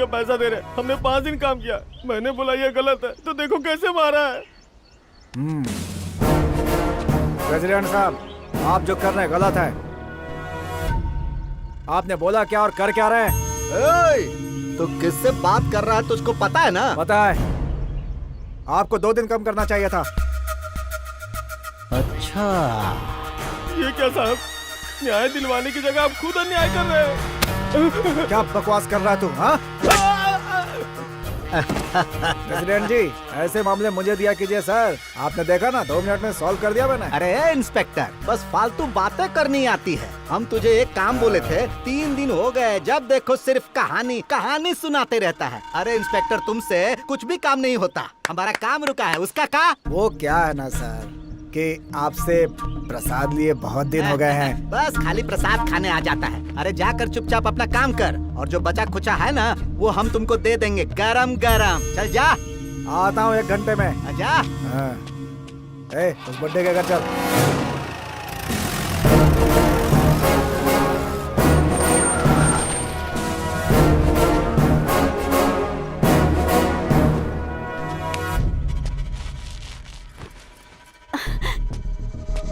का पैसा दे रहे, हमने 5 दिन काम किया। मैंने बोला ये गलत है तो देखो कैसे मारा है। प्रेसिडेंट साहब, आप जो कर रहे हैं गलत है। आपने बोला क्या और कर क्या रहे हैं? तो किससे बात कर रहा है तुझको पता है ना? पता है। आपको 2 दिन कम करना चाहिए था। अच्छा, ये क्या साहब, न्याय दिलवाने की जगह आप खुद अन्याय कर रहे हैं। क्या बकवास कर रहा है तू? हाँ प्रेसिडेंट जी, ऐसे मामले मुझे दिया कीजिए सर। आपने देखा ना, 2 मिनट में सॉल्व कर दिया मैंने। अरे इंस्पेक्टर, बस फालतू बातें करनी आती है। हम तुझे एक काम बोले थे, 3 दिन हो गए, जब देखो सिर्फ कहानी कहानी सुनाते रहता है। अरे इंस्पेक्टर, तुमसे कुछ भी काम नहीं होता, हमारा काम रुका है, उसका का? वो क्या है ना सर कि आपसे प्रसाद लिए बहुत दिन हो गए हैं। बस खाली प्रसाद खाने आ जाता है। अरे जाकर चुपचाप अपना काम कर, और जो बचा खुचा है ना वो हम तुमको दे देंगे गरम गरम। चल जा। आता हूँ 1 घंटे में। जा। हाँ। उस बुड्ढे के घर चल।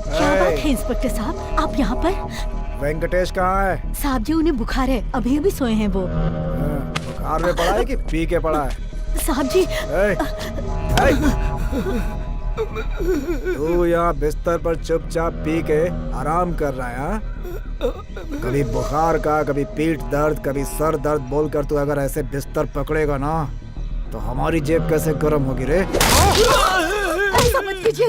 क्या बात है इंस्पेक्टर साहब, आप यहाँ पर? वेंकटेश कहाँ है? साहब जी, उन्हें बुखार है, अभी अभी सोए हैं वो। बुखार में पड़ा है कि पी के पड़ा है? साहब जी। तू यहाँ बिस्तर पर चुपचाप पी के आराम कर रहा है? हाँ? कभी बुखार का, कभी पीठ दर्द, कभी सर दर्द बोलकर तू अगर ऐसे बिस्तर पकड़ेगा ना तो हमारी जेब कैसे गर्म होगी रे? ऐसा मत कीजिए।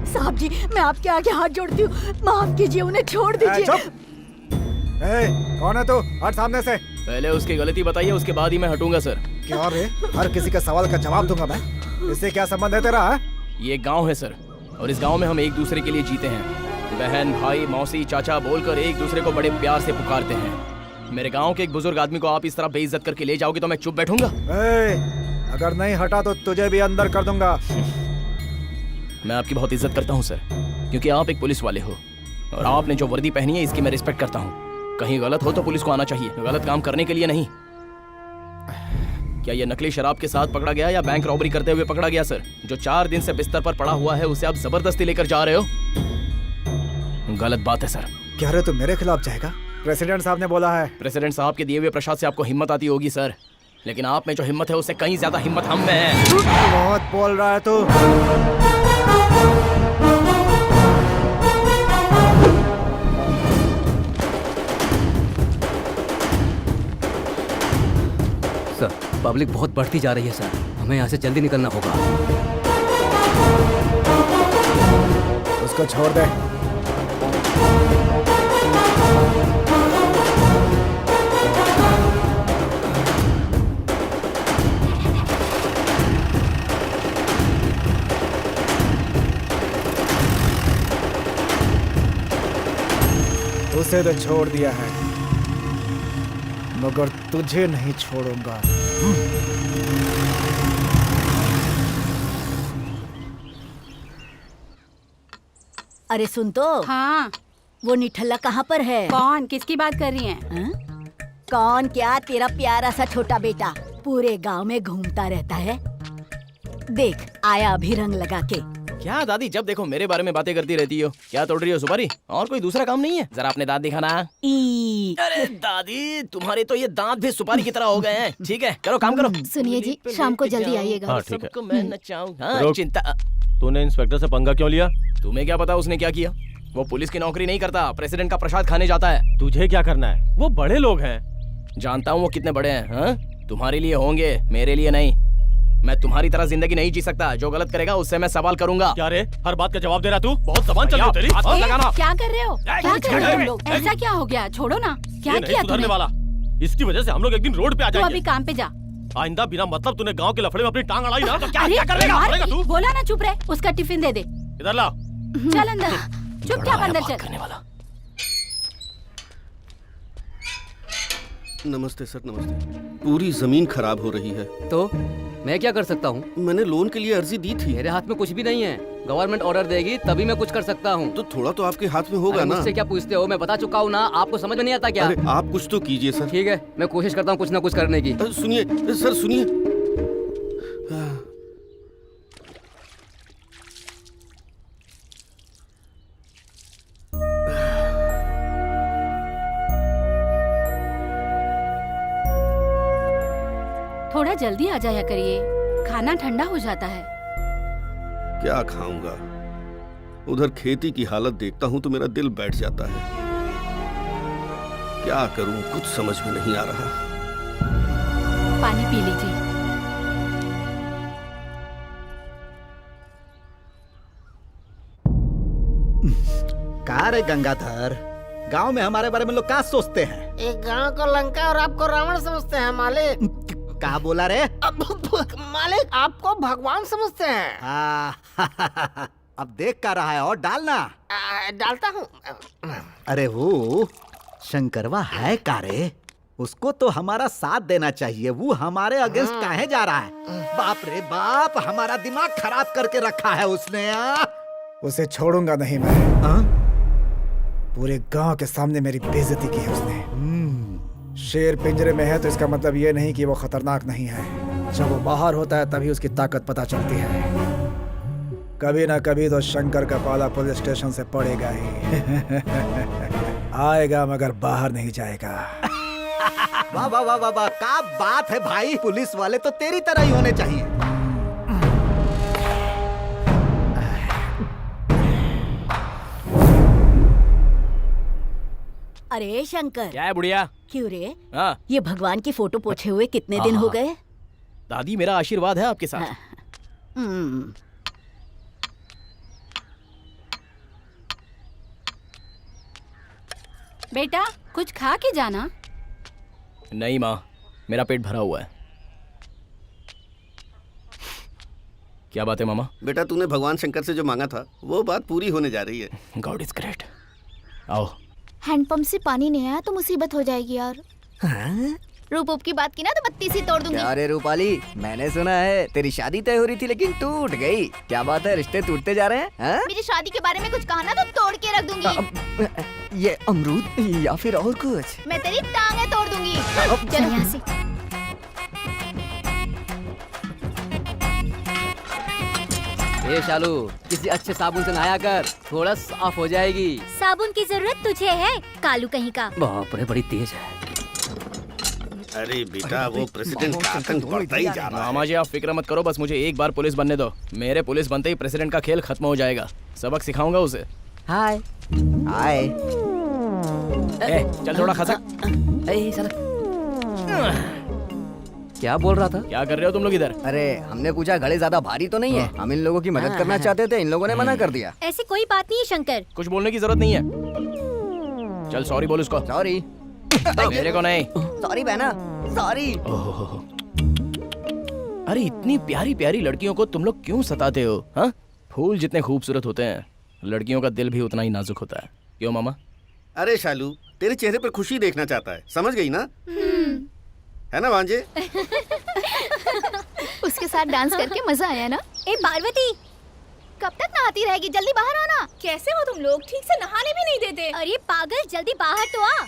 साहब जी, मैं आपके आगे हाथ जोड़ती हूँ, माफ कीजिए, उन्हें छोड़ दीजिए। कौन है तू? हट सामने से। पहले उसकी गलती बताइए, उसके बाद ही मैं हटूंगा सर। क्या रे? हर किसी का सवाल का जवाब दूंगा मैं। इससे क्या संबंध है तेरा? ये गांव है सर, और इस गांव में हम एक दूसरे के लिए जीते हैं। बहन, भाई, मौसी, चाचा बोलकर एक दूसरे को बड़े प्यार से पुकारते हैं। मेरे गांव के एक बुजुर्ग आदमी को आप इस तरह बेइज्जत करके ले जाओगे तो मैं चुप बैठूंगा? अगर नहीं हटा तो तुझे भी अंदर कर दूंगा। मैं आपकी बहुत इज्जत करता हूँ सर, क्योंकि आप एक पुलिस वाले हो, और आपने जो वर्दी पहनी है इसकी मैं रिस्पेक्ट करता हूँ। कहीं गलत हो तो पुलिस को आना चाहिए, गलत काम करने के लिए नहीं। क्या ये नकली शराब के साथ पकड़ा गया या बैंक रॉबरी करते हुए पकड़ा गया सर? जो 4 दिन से बिस्तर पर पड़ा हुआ है उसे आप जबरदस्ती लेकर जा रहे हो, गलत बात है सर। क्या रे, तू मेरे खिलाफ जाएगा? प्रेसिडेंट साहब ने बोला है। प्रेसिडेंट साहब के दिए हुए प्रसाद से आपको हिम्मत आती होगी सर, लेकिन आप में जो हिम्मत है उससे कहीं ज्यादा हिम्मत हम में है। बहुत बोल रहा है तू। सर, पब्लिक बहुत बढ़ती जा रही है सर, हमें यहाँ से जल्दी निकलना होगा। उसको छोड़ दे। उसे तो छोड़ दिया है, मगर तुझे नहीं छोड़ूंगा। अरे सुन तो। हाँ। वो निठल्ला कहाँ पर है? कौन? किसकी बात कर रही हैं? कौन? क्या तेरा प्यारा सा छोटा बेटा पूरे गांव में घूमता रहता है। देख, आया अभी रंग लगा के। क्या दादी, जब देखो मेरे बारे में बातें करती रहती हो? क्या तोड़ रही हो सुपारी? और कोई दूसरा काम नहीं है? जरा अपने दांत दिखाना। अरे दादी, तुम्हारे तो ये दांत भी सुपारी की तरह हो गए हैं। ठीक है, करो काम करो। सुनिए जी, शाम को जल्दी आइएगा। हाँ, ठीक है। मैं नचाऊं। हाँ, चिंता। तूने इंस्पेक्टर से पंगा क्यों लिया? तुम्हें क्या पता उसने क्या किया? वो पुलिस की नौकरी नहीं करता, प्रेसिडेंट का प्रसाद खाने जाता है। तुझे क्या करना है? वो बड़े लोग हैं। जानता हूँ वो कितने बड़े हैं। हाँ? तुम्हारे लिए होंगे, मेरे लिए नहीं। मैं तुम्हारी तरह जिंदगी नहीं जी सकता। जो गलत करेगा उससे मैं सवाल करूंगा। क्या रे, हर बात का जवाब दे रहा तू? बहुत जबान चल रही है तेरी। लगाना। क्या कर रहे हो? क्या कर रहे हो तुम लोग? ऐसा क्या हो गया? छोड़ो ना। क्या किया तुमने? वाला, इसकी वजह से हम लोग एक दिन रोड पे आ तू जाएंगे। अभी काम पे जा। आइंदा बिना मतलब तूने गांव के लफड़े में अपनी टांग अड़ाई ना तो क्या अरे करेगा तू? बोला ना चुप रहे। उसका टिफिन दे दे। इधर ला। चल अंदर, चुपचाप अंदर चल। करने वाला। नमस्ते सर, नमस्ते। पूरी जमीन खराब हो रही है। तो मैं क्या कर सकता हूँ? मैंने लोन के लिए अर्जी दी थी। मेरे हाथ में कुछ भी नहीं है। गवर्नमेंट ऑर्डर देगी तभी मैं कुछ कर सकता हूँ। तो थोड़ा तो आपके हाथ में होगा ना। मुझसे क्या पूछते हो? मैं बता चुका हूँ ना, आपको समझ में नहीं आता क्या? अरे आप कुछ तो कीजिए सर। ठीक है, मैं कोशिश करता हूँ कुछ ना कुछ करने की। सुनिए सर, सुनिए। थोड़ा जल्दी आ जाया करिए, खाना ठंडा हो जाता है। क्या खाऊंगा? उधर खेती की हालत देखता हूँ तो मेरा दिल बैठ जाता है। क्या करूँ, कुछ समझ में नहीं आ रहा। पानी पी लीजिए। का रे गंगाधर, गांव में हमारे बारे में लोग क्या सोचते हैं? एक गांव को लंका और आपको रावण समझते हैं मालिक। क्या बोला रे? मालिक आपको भगवान समझते हैं। अब देख क्या रहा है, और डालना। डालता हूँ। अरे वो शंकरवा है का रे? उसको तो हमारा साथ देना चाहिए। वो हमारे अगेंस्ट काहे जा रहा है? बाप रे बाप, हमारा दिमाग खराब करके रखा है उसने। उसे छोड़ूंगा नहीं मैं। पूरे गांव के सामने मेरी बेइज्जती की है उसने। शेर पिंजरे में है तो इसका मतलब ये नहीं कि वो खतरनाक नहीं है। जब वो बाहर होता है तभी उसकी ताकत पता चलती है। कभी ना कभी तो शंकर का पाला पुलिस स्टेशन से पड़ेगा ही। आएगा मगर बाहर नहीं जाएगा। वाह वाह वाह वाह वाह, क्या बात है भाई। पुलिस वाले तो तेरी तरह ही होने चाहिए। अरे शंकर, क्या है बुढ़िया? क्यों रे? हाँ ये भगवान की फोटो पोछे हुए कितने दिन हो गए? दादी, मेरा आशीर्वाद है आपके साथ। हम्म, बेटा कुछ खा के जाना। नहीं माँ, मेरा पेट भरा हुआ है। क्या बात है मामा? बेटा तूने भगवान शंकर से जो मांगा था वो बात पूरी होने जा रही है। God is great. आओ। हैंडपंप से पानी नहीं आया तो मुसीबत हो जाएगी यार। रूप की बात की ना तो बत्ती सी तोड़ दूंगी। अरे रूपाली, मैंने सुना है तेरी शादी तय हो रही थी लेकिन टूट गई। क्या बात है, रिश्ते टूटते जा रहे हैं? मेरी शादी के बारे में कुछ कहा ना तो तोड़ के रख दूंगी। ये अमरूद या फिर और कुछ? मैं तेरी टांगे तोड़ दूंगी। चल यहाँ से। ए शालू, किसी अच्छे साबुन से नहाया कर, थोड़ा साफ हो जाएगी। साबुन की जरूरत तुझे है, कालू कहीं का। बाप रे, बड़ी तेज है। अरे बेटा वो प्रेसिडेंट का आतंक बढ़ता ही जा रहा है। मामा जी आप फिक्र मत करो, बस मुझे एक बार पुलिस बनने दो। मेरे पुलिस बनते ही प्रेसिडेंट का खेल खत्म हो जाएगा। सबक सिखाऊंगा उसे। हाय हाय। चल थोड़ा खसक। ए साला, क्या बोल रहा था? क्या कर रहे हो तुम लोग इधर? अरे हमने पूछा घड़े ज्यादा भारी तो नहीं है। हम इन लोगों की मदद करना चाहते थे, इन लोगों ने मना कर दिया। ऐसी कोई बात नहीं है शंकर। कुछ बोलने की जरूरत नहीं है। चल सॉरी बोल उसको। सॉरी? मेरे को नहीं। सॉरी बहना, सॉरी। अरे इतनी प्यारी प्यारी लड़कियों को तुम लोग क्यों सताते हो? हाँ, फूल जितने खूबसूरत होते हैं लड़कियों का दिल भी उतना ही नाजुक होता है। क्यों मामा? अरे शालू, तेरे चेहरे पर खुशी देखना चाहता है, समझ गई ना? है ना भांजे? उसके साथ डांस करके मजा आया ना? ए पार्वती, कब तक नहाती रहेगी? जल्दी बाहर आना। कैसे हो तुम लोग? ठीक से नहाने भी नहीं देते। अरे पागल, जल्दी बाहर तो आ।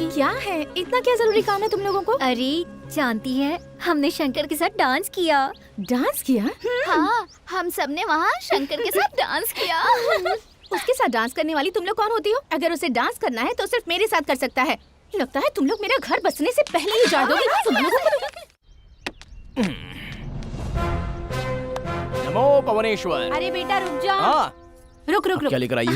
क्या है, इतना क्या जरूरी काम है तुम लोगों को? अरे जानती है, हमने शंकर के साथ डांस किया। डांस किया? हाँ, हम सबने वहाँ शंकर के साथ डांस किया। उसके साथ डांस करने वाली तुम लोग कौन होती हो? अगर उसे डांस करना है तो सिर्फ मेरे साथ कर सकता है। लगता है तुम लोग मेरा घर बसने से पहले ही जान दोगे। तुम लोगों को नमो पवनेश्वर। अरे बेटा रुक जाओ। हाँ रुक रुक रुक। क्या लेकर आई हो?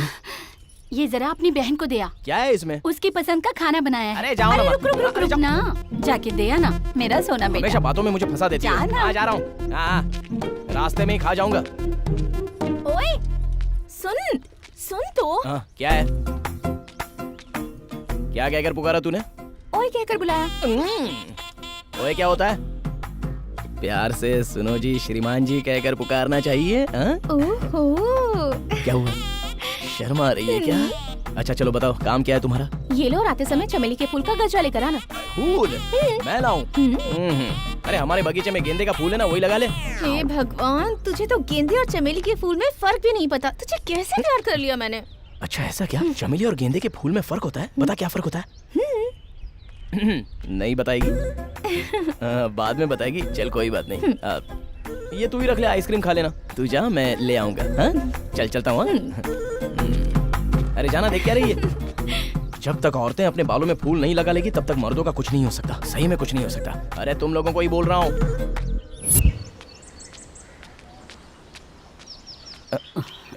ये जरा अपनी बहन को दे आ। क्या है इसमें? उसकी पसंद का खाना बनाया है। अरे जाओ ना, रुक रुक रुक अरे रुक जाओ। ना, जाके दे ना मेरा सोना बेटा। हमेशा बातों में मुझे फंसा देती हो। जा ना। हाँ, जा रहा हूँ। हाँ, रास्ते में ही खा जाऊंगा। ओए सुन सुन तो। हाँ, क्या है? क्या कहकर पुकारा तूने? ओए कहकर बुलाया। ओए क्या होता है? प्यार से सुनो जी श्रीमान जी कहकर पुकारना चाहिए। हाँ? ओहो। क्या हुआ? शर्म आ रही है क्या? अच्छा चलो बताओ, काम क्या है तुम्हारा? ये लो आते समय चमेली के फूल का गजरा लेकर आना। फूल? मैं लाऊं? अरे हमारे बगीचे में गेंदे का फूल है ना, वही लगा ले। हे भगवान, तुझे तो गेंदे और चमेली के फूल में फर्क भी नहीं पता। तुझे कैसे प्यार कर लिया मैंने? अच्छा ऐसा क्या? चमेली और गेंदे के फूल में फर्क होता है? बता क्या फर्क होता है? नहीं बताएगी? बाद में बताएगी। चल कोई बात नहीं। ये तू ही रख ले, आइसक्रीम खा लेना। तू जा, मैं ले आऊंगा। हाँ? चल चलता हूँ। अरे जाना, देख क्या रही है? जब तक औरतें अपने बालों में फूल नहीं लगा लेगी तब तक मर्दों का कुछ नहीं हो सकता। सही में कुछ नहीं हो सकता। अरे तुम लोगों को ही बोल रहा हूँ।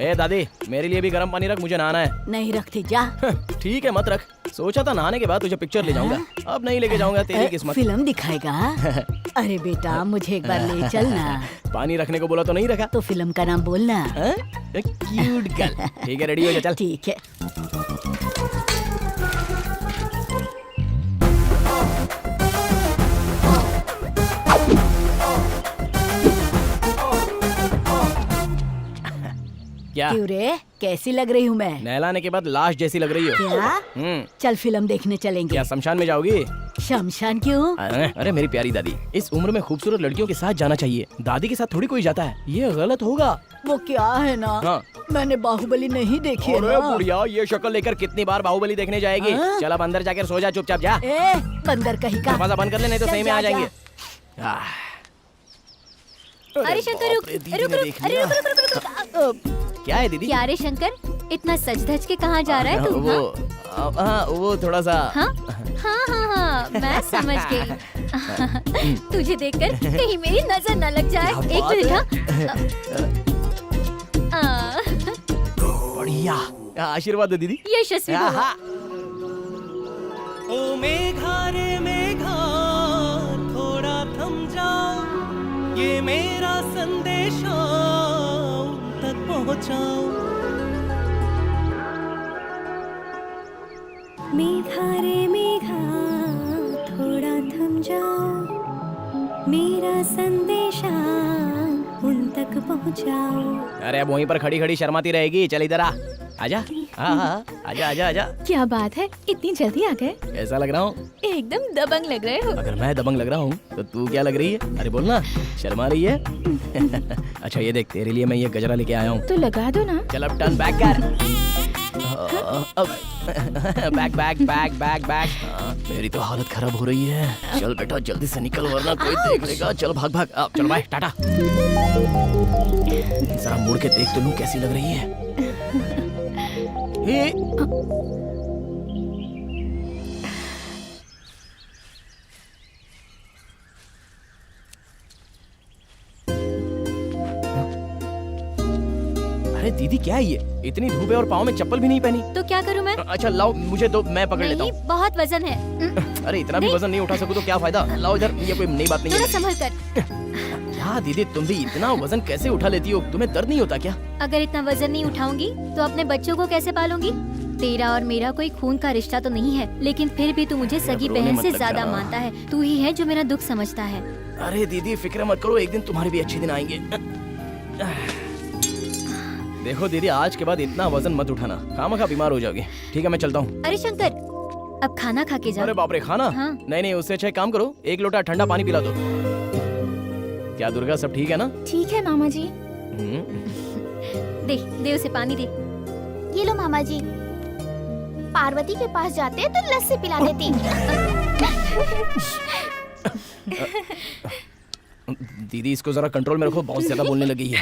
ए दादी, मेरे लिए भी गर्म पानी रख, मुझे नहाना है। नहीं रखती, जा। ठीक है मत रख। सोचा था नहाने के बाद तुझे पिक्चर ले जाऊंगा, अब नहीं लेके जाऊंगा। तेरी किस्मत। फिल्म दिखाएगा? अरे बेटा मुझे एक बार ले चलना। पानी रखने को बोला तो नहीं रखा। तो फिल्म का नाम बोलना। Cute girl. ठीक है, रेडी हो जा, चल। ठीक है। क्या? क्यों रे, कैसी लग रही हूँ मैं? नहलाने के बाद लाश जैसी लग रही हो। क्या? चल फिल्म देखने चलेंगे। क्या शमशान में जाओगी? शमशान क्यों? अरे मेरी प्यारी दादी, इस उम्र में खूबसूरत लड़कियों के साथ जाना चाहिए। दादी के साथ थोड़ी कोई जाता है, ये गलत होगा। वो क्या है ना, हाँ। मैंने बाहुबली नहीं देखी है अरे ना। बुढ़िया, ये शक्ल लेकर कितनी बार बाहुबली देखने जाएगी? हाँ? चल अब अंदर जाकर सो जा चुपचाप, जा। ए, बंदर कहीं का। दरवाजा बंद कर ले, नहीं तो चल, सही में जा, आ जा। जाएंगे। अरे शंकर रुक, रुक रुक, अरे रुक रुक रुक रुक। क्या है दीदी? क्या रे शंकर, इतना सज धज के कहाँ जा रहा है तू? वो थोड़ा सा। हाँ हाँ हाँ हाँ, मैं समझ गई। तुझे देखकर कहीं मेरी नजर न लग जाए। एक मिनट। हाँ। बढ़िया, आशीर्वाद दो दीदी। यशस्वी भव। ओ मेघा रे मेघा, थोड़ा थम जाओ, ये मेरा संदेशा तक पहुंचाओ। मेघा रे मेघा, थोड़ा थम जाओ, मेरा संदेशा उन तक पहुंचाओ। अरे अब वहीं पर खड़ी खड़ी शर्माती रहेगी, चल इधर आ। आजा। हाँ, आजा आजा आजा। क्या बात है, इतनी जल्दी आ गए? कैसा लग रहा हूँ? एकदम दबंग लग रहे हो। अगर मैं दबंग लग रहा हूँ तो तू क्या लग रही है? अरे बोलना, शर्मा रही है? अच्छा ये देख, तेरे लिए मैं ये गजरा लेके आया हूँ। तो लगा दो ना। चल अब टर्न बैक कर। Back back back back back. मेरी तो हालत खराब हो रही है। चल बेटा जल्दी से निकल वरना कोई देख लेगा। चल भाग भाग। चल बाय, टाटा। जरा मुड़ के देख तो लूं कैसी लग रही है। हे। अरे दीदी क्या है ये? इतनी धूप है और पाँव में चप्पल भी नहीं पहनी। तो क्या करूँ मैं? अच्छा लाओ मुझे दो, मैं पकड़ लेता नहीं, हूँ। बहुत वजन है। अरे इतना भी वजन नहीं उठा सकूं तो क्या फायदा? लाओ इधर, ये कोई नई बात नहीं थोड़ा है। संभल कर। क्या दीदी, तुम भी इतना वजन कैसे उठा लेती हो? तुम्हें दर्द नहीं होता क्या? अगर इतना वजन नहीं उठाऊंगी तो अपने बच्चों को कैसे पालूंगी? तेरा और मेरा कोई खून का रिश्ता तो नहीं है, लेकिन फिर भी तू मुझे सगी रोने बहन मत से लग ज्यादा जा। मानता है। तू ही है जो मेरा दुख समझता है। अरे दीदी फिक्र मत करो, एक दिन तुम्हारे भी अच्छे दिन आएंगे। देखो दीदी, आज के बाद इतना वजन मत उठाना, खामखा बीमार हो जाओगी। ठीक है मैं चलता हूँ। अरे शंकर, अब खाना खा के जा। अरे बाप रे, खाना? हाँ। नहीं नहीं, उससे अच्छा एक काम करो, एक लोटा ठंडा पानी पिला दो। क्या दुर्गा, सब ठीक है ना? ठीक है मामा जी। दे उसे पानी दे। ये लो मामा जी, पार्वती के पास जाते तो लस्सी पिला देती। दीदी इसको जरा कंट्रोल में रखो, बहुत ज्यादा बोलने लगी है।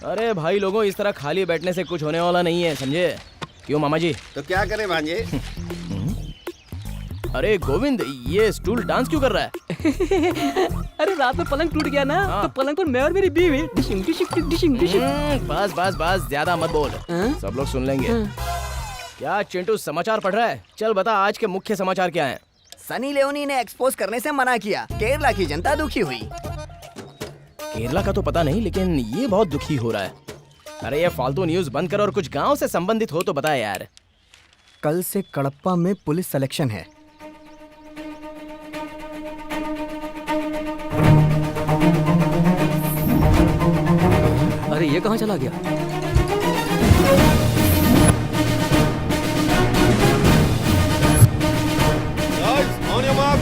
अरे भाई लोगों, इस तरह खाली बैठने से कुछ होने वाला नहीं है, समझे? क्यों मामा जी? तो क्या करें भांजे? अरे गोविंद, ये स्टूल डांस क्यों कर रहा है? अरे रात में पलंग टूट गया ना, तो पलंग पर मैं और मेरी बीवी डिशिंग डिशिंग डिशिंग डिशिंग। बस बस बस, ज्यादा मत बोल, सब लोग सुन लेंगे। क्या चिंटू समाचार पढ़ रहा है? चल बता आज के मुख्य समाचार क्या हैं? सनी लियोनी ने एक्सपोज करने से मना किया, केरला की जनता दुखी हुई। केरला का तो पता नहीं, लेकिन ये बहुत दुखी हो रहा है। अरे ये फालतू न्यूज बंद कर और कुछ गांव से संबंधित हो तो बता यार। कल से कड़प्पा में पुलिस सिलेक्शन है। अरे ये कहाँ चला गया? On your mark.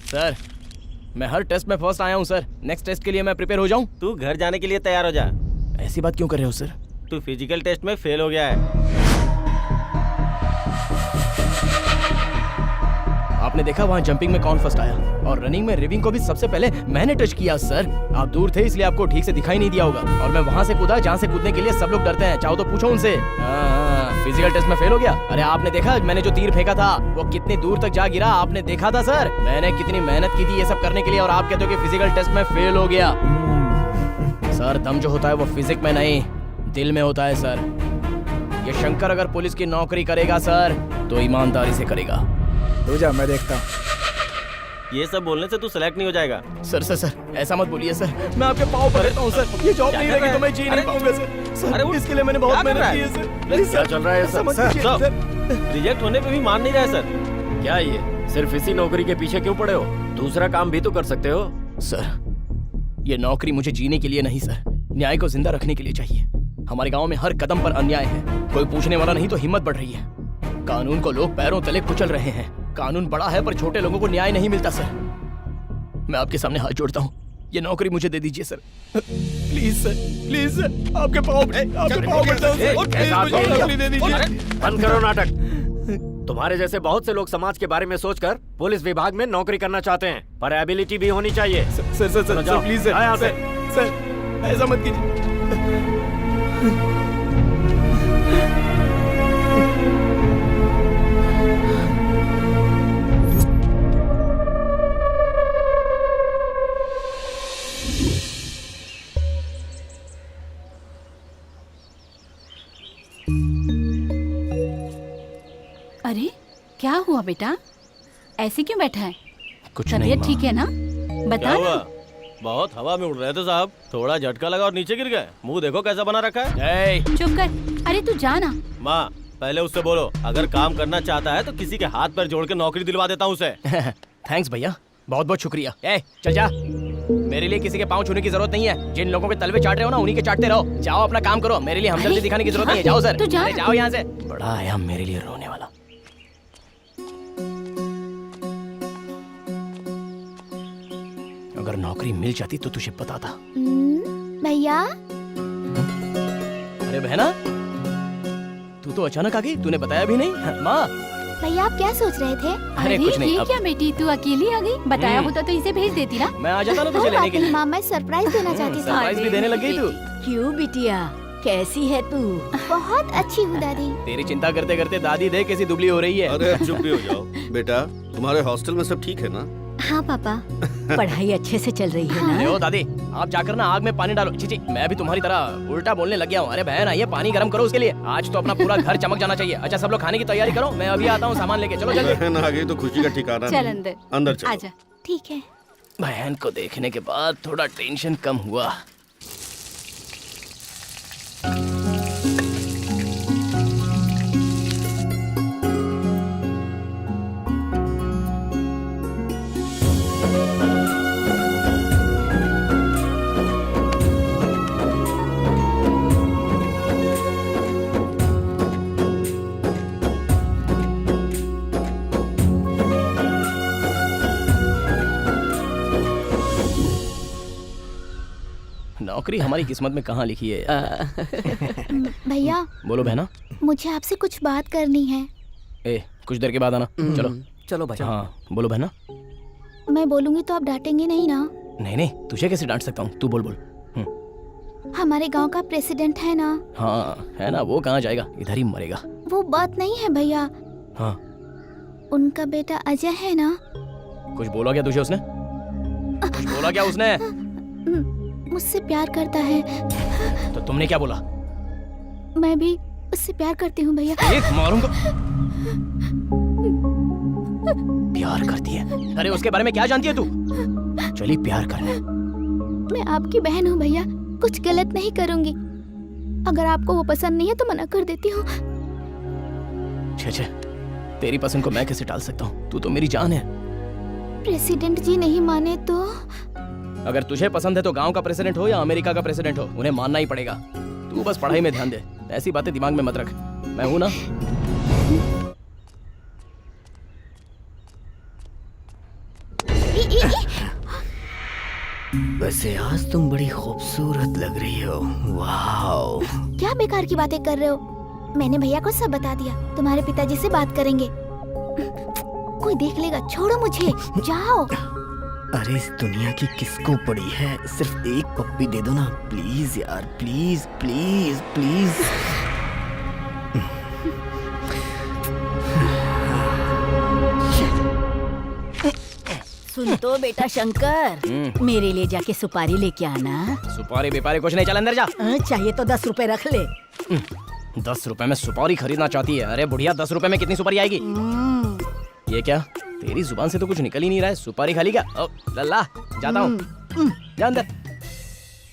सर मैं हर टेस्ट में फर्स्ट आया हूँ सर। नेक्स्ट टेस्ट के लिए मैं प्रिपेयर हो जाऊँ? तू घर जाने के लिए तैयार हो जा। ऐसी बात क्यों कर रहे हो सर? तू फिजिकल टेस्ट में फेल हो गया है। आपने देखा वहाँ जंपिंग में कौन फर्स्ट आया, और रनिंग में रिविंग को भी सबसे पहले मैंने टच किया सर। आप दूर थे इसलिए आपको ठीक से दिखाई नहीं दिया होगा, और मैं वहाँ से कूदा जहाँ से कूदने के लिए सब लोग डरते हैं। चाहो तो पूछो उनसे। फिजिकल टेस्ट में फेल हो गया। अरे आपने देखा मैंने जो तीर फेंका था वो कितनी दूर तक जा गिरा? आपने देखा था सर? मैंने कितनी मेहनत की थी ये सब करने के लिए, और आप कहते हो कि फिजिकल टेस्ट में फेल हो गया। सर दम जो होता है वो फिजिक्स में नहीं दिल में होता है सर। ये शंकर अगर पुलिस की नौकरी करेगा सर तो ईमानदारी से करेगा। तू जा, मैं देखता हूँ। ये सब बोलने से तू सेलेक्ट नहीं हो जाएगा। सर सर सर ऐसा मत बोलिए सर, मैं आपके पाँव पकड़ता हूँ सर। ये जॉब नहीं रहेगी तो मैं जी नहीं पाऊंगा सर। सर इसके लिए मैंने बहुत मेहनत की है सर। प्लीज क्या चल रहा है सर? रिजेक्ट होने पे भी मान नहीं रहा है सर। क्या ये सिर्फ इसी नौकरी के पीछे क्यों पड़े हो? दूसरा काम भी तो कर सकते हो। सर ये नौकरी मुझे जीने के लिए नहीं सर, न्याय को जिंदा रखने के लिए चाहिए। हमारे गांव में हर कदम पर अन्याय है, कोई पूछने वाला नहीं तो हिम्मत बढ़ रही है। कानून को लोग पैरों तले कुचल रहे हैं। कानून बड़ा है पर छोटे लोगों को न्याय नहीं मिलता सर। मैं आपके सामने हाथ जोड़ता हूँ, ये नौकरी मुझे दे दीजिए sir. Please sir, please sir, आपके पाँव पड़ता हूं सर। प्लीज मुझे नौकरी दे दीजिए। बंद करो नाटक। तुम्हारे जैसे बहुत से लोग समाज के बारे में सोचकर पुलिस विभाग में नौकरी करना चाहते हैं, पर एबिलिटी भी होनी चाहिए। Sir sir sir sir please sir, sir ऐसा मत कीजिए। अरे क्या हुआ बेटा, ऐसे क्यों बैठा है? कुछ नहीं तबीयत ठीक है ना? बता क्या हुआ? ना। बहुत हवा में उड़ रहे थे साहब, थोड़ा झटका लगा और नीचे गिर गए। मुंह देखो कैसा बना रखा है। चुप कर। अरे तू जा ना। माँ पहले उससे बोलो, अगर काम करना चाहता है तो किसी के हाथ पैर जोड़ के नौकरी दिलवा देता हूँ उसे। थैंक्स भैया, बहुत बहुत शुक्रिया। चल जा, मेरे लिए किसी के पाँव छूने की जरूरत नहीं है। जिन लोगों के तलवे चाट रहे हो ना उन्हीं के चाटते रहो। जाओ अपना काम करो, मेरे लिए हमदर्दी दिखाने की जरूरत नहीं है। जाओ सर, जाओ यहाँ से। बड़ा आया मेरे लिए रोने वाला। अगर नौकरी मिल जाती तो तुझे बताता। भैया अरे बहना, तू तो अचानक आ गई, तूने बताया भी नहीं। माँ भैया आप क्या सोच रहे थे? अरे कुछ नहीं। ये क्या बेटी, तू अकेली आ गई? बताया होता तो इसे भेज देती ना। मैं आ जाता ना तुझे लेने के लिए। माँ मैं सरप्राइज देना चाहती थी। सरप्राइज भी देने लग गई तू। क्यों बिटिया, कैसी है तू? बहुत अच्छी हूँ दादी। तेरी चिंता करते करते दादी देख कैसी दुबली हो रही है। अरे चुप भी हो जाओ बेटा। तुम्हारे हॉस्टल में सब ठीक है ना? हाँ पापा। पढ़ाई अच्छे से चल रही है ना? अरे ओ दादी, आप जाकर ना आग में पानी डालो। जी मैं भी तुम्हारी तरह उल्टा बोलने लग गया हूँ। अरे बहन आइए, पानी गर्म करो उसके लिए। आज तो अपना पूरा घर चमक जाना चाहिए। अच्छा सब लोग खाने की तैयारी करो, मैं अभी आता हूँ सामान लेके। चलो जल्दी। बहन आ गई तो खुशी का ठिकाना चल नहीं। अंदर, अंदर चलो। आजा। ठीक है। बहन को देखने के बाद थोड़ा टेंशन कम हुआ। नौकरी हमारी किस्मत में कहाँ लिखी है यार। भैया बोलो बहना। मुझे आपसे कुछ बात करनी है। ए कुछ देर के बाद आना। चलो चलो भाई। हाँ बोलो बहना। मैं बोलूंगी तो आप डांटेंगे नहीं ना? नहीं नहीं, तुझे कैसे डांट सकता हूँ, तू बोल बोल। हमारे गांव का प्रेसिडेंट है ना? हाँ है ना, वो कहाँ जाएगा, इधर ही मरेगा। वो बात नहीं है भैया। हाँ उनका बेटा अजय है ना? कुछ बोला क्या तुझे उसने? कुछ बोला क्या उसने? मुझसे प्यार करता है। तो तुमने क्या बोला? मैं भी उससे प्यार करती हूँ भैया। एक मारूंगा। प्यार करती है? अरे उसके बारे में क्या जानती है तू? चली प्यार करने। मैं आपकी बहन हूँ भैया, कुछ गलत नहीं करूंगी। अगर आपको वो पसंद नहीं है तो मना कर देती हूँ। छे तेरी पसंद को मैं कैसे टाल सकता हूँ, तू तो मेरी जान है। प्रेसिडेंट जी नहीं माने तो? अगर तुझे पसंद है तो गांव का प्रेसिडेंट हो या अमेरिका का प्रेसिडेंट हो, उन्हें मानना ही पड़ेगा। तू बस पढ़ाई में ध्यान दे, ऐसी बातें दिमाग में मत रख। मैं हूं ना। वैसे आज तुम बड़ी खूबसूरत लग रही हो। वाओ। क्या बेकार की बातें कर रहे हो? मैंने भैया को सब बता दिया। तुम्हारे पिताजी से बात करेंगे। कोई देख लेगा, छोड़ो मुझे, जाओ। अरे इस दुनिया की किसको पड़ी है, सिर्फ एक पप्पी दे दो ना प्लीज यार, प्लीज प्लीज प्लीज। सुन तो बेटा शंकर, मेरे लिए जाके सुपारी लेके आना। सुपारी बेपारी कुछ नहीं, चल अंदर जा। चाहिए तो 10 रुपए रख ले। 10 रुपए में सुपारी खरीदना चाहती है? अरे बुढ़िया, 10 रुपए में कितनी सुपारी आएगी? ये क्या, तेरी जुबान से तो कुछ निकल ही नहीं रहा है। सुपारी खाली क्या? ओ लल्ला, जाता हूँ, जा अंदर।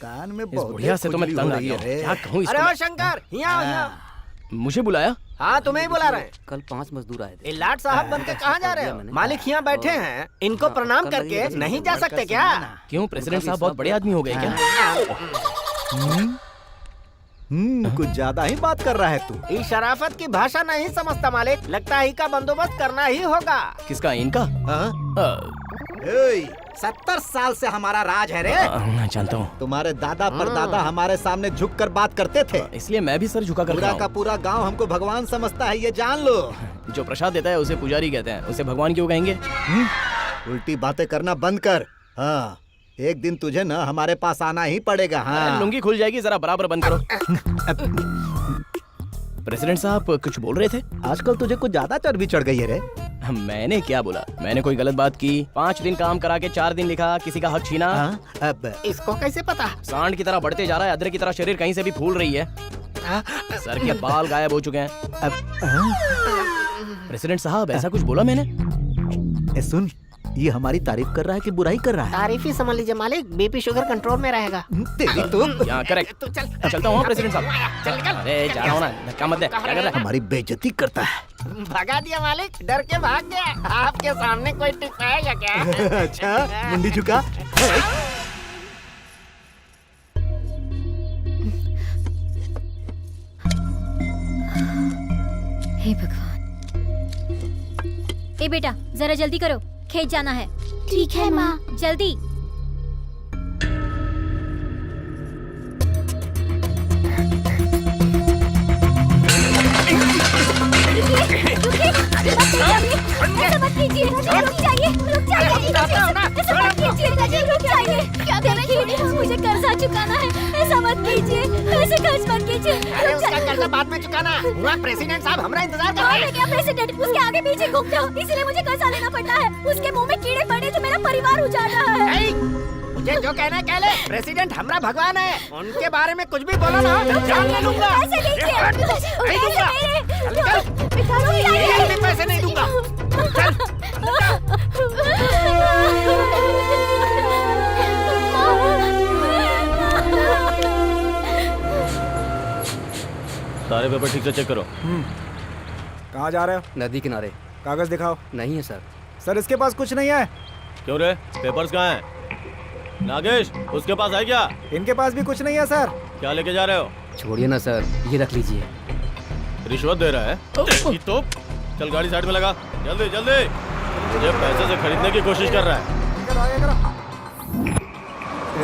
कान में इस बुढ़िया से तो मैं तंग आ गया हूँ। क्या कहूँ इसको? अरे ओ शंकर, यहाँ मुझे बुलाया? हाँ तुम्हें ही बुला रहे हैं। कल 5 मजदूर आए थे। लाट साहब बनके कहाँ जा रहे हो? मालिक यहाँ बैठे हैं, इनको प्रणाम करके नहीं जा सकते क्या? क्यों, प्रेसिडेंट साहब बहुत बड़े आदमी हो गए क्या? कुछ ज्यादा ही बात कर रहा है तू। इस शराफत की भाषा नहीं समझता मालिक, लगता है का बंदोबस्त करना ही होगा। किसका, इनका? 70 साल से हमारा राज है रे। मैं जानता हूँ। तुम्हारे दादा परदादा हमारे सामने झुक कर बात करते थे, इसलिए मैं भी सर झुका कर पूरा का पूरा गांव हमको भगवान समझता है, ये जान लो। जो प्रसाद देता है उसे पुजारी कहते हैं, उसे भगवान क्यों कहेंगे? उल्टी बातें करना बंद कर। हाँ एक दिन तुझे ना हमारे पास आना ही पड़ेगा। हाँ लुंगी खुल जाएगी, जरा बराबर बंद करो। प्रेसिडेंट साहब कुछ बोल रहे थे? आजकल तुझे कुछ ज्यादा चर्बी चढ़ गई है रे। मैंने क्या बोला? मैंने कोई गलत बात की? 5 दिन काम करा के 4 दिन लिखा, किसी का हक छीना? अब इसको कैसे पता? सांड की तरह बढ़ते जा रहा है, अदरक की तरह शरीर कहीं से भी फूल रही है, सर के बाल गायब हो चुके हैं। प्रेसिडेंट साहब ऐसा कुछ बोला मैंने? सुन, ये हमारी तारीफ कर रहा है कि बुराई कर रहा है? तारीफ ही समझ लीजिए मालिक, बीपी शुगर कंट्रोल में रहेगा। तेरी तो यहाँ करेक्ट। तू चल, चलता हूँ प्रेसिडेंट साहब। अरे जा रहा हूँ ना, धक्का मत दे। क्या कर रहा है? हमारी बेइज्जती करता है। भगा दिया मालिक, डर के भाग गया। आपके सामने कोई टिक आएगा क्या? अच्छा मुंडी झुका। हे भगवान। ए बेटा जरा जल्दी करो, खेत जाना है। ठीक है माँ। जल्दी। ऐसा मत कीजिए, रुक जाइए, रुक जाइए, ऐसा मत कीजिए, रुक जाइए। क्या देखिए, मुझे कर्जा चुकाना है, ऐसा मत कीजिए, ऐसे खर्च मत कीजिए। अरे उसका कर्जा बाद में चुकाना। वहाँ प्रेसिडेंट साहब हमारा इंतजार कर रहे हैं। क्या प्रेसिडेंट, उसके आगे पीछे घूमते हो, इसलिए मुझे कर्जा लेना पड़ता है। उसके मुंह में कीड़े पड़े तो मेरा परिवार उजाड़ रहा है। मुझे जो कहना है कह ले। प्रेसिडेंट हमारा भगवान है, उनके बारे में कुछ भी बोलो ना, जान ले लूंगा। पैसे दीजिए, नहीं दूंगा। मैं पैसे नहीं दूंगा। सारे पेपर ठीक से चेक करो। कहाँ जा रहे हो? नदी किनारे। कागज दिखाओ। नहीं है सर। सर इसके पास कुछ नहीं है। क्यों रे, पेपर्स कहाँ हैं? नागेश, उसके पास है क्या? इनके पास भी कुछ नहीं है सर। क्या लेके जा रहे हो? छोड़िए ना सर, ये रख लीजिए। रिश्वत दे रहा है? तो चल गाड़ी साइड में लगा, जल्दी जल्दी। मुझे पैसे से खरीदने की कोशिश कर रहा है।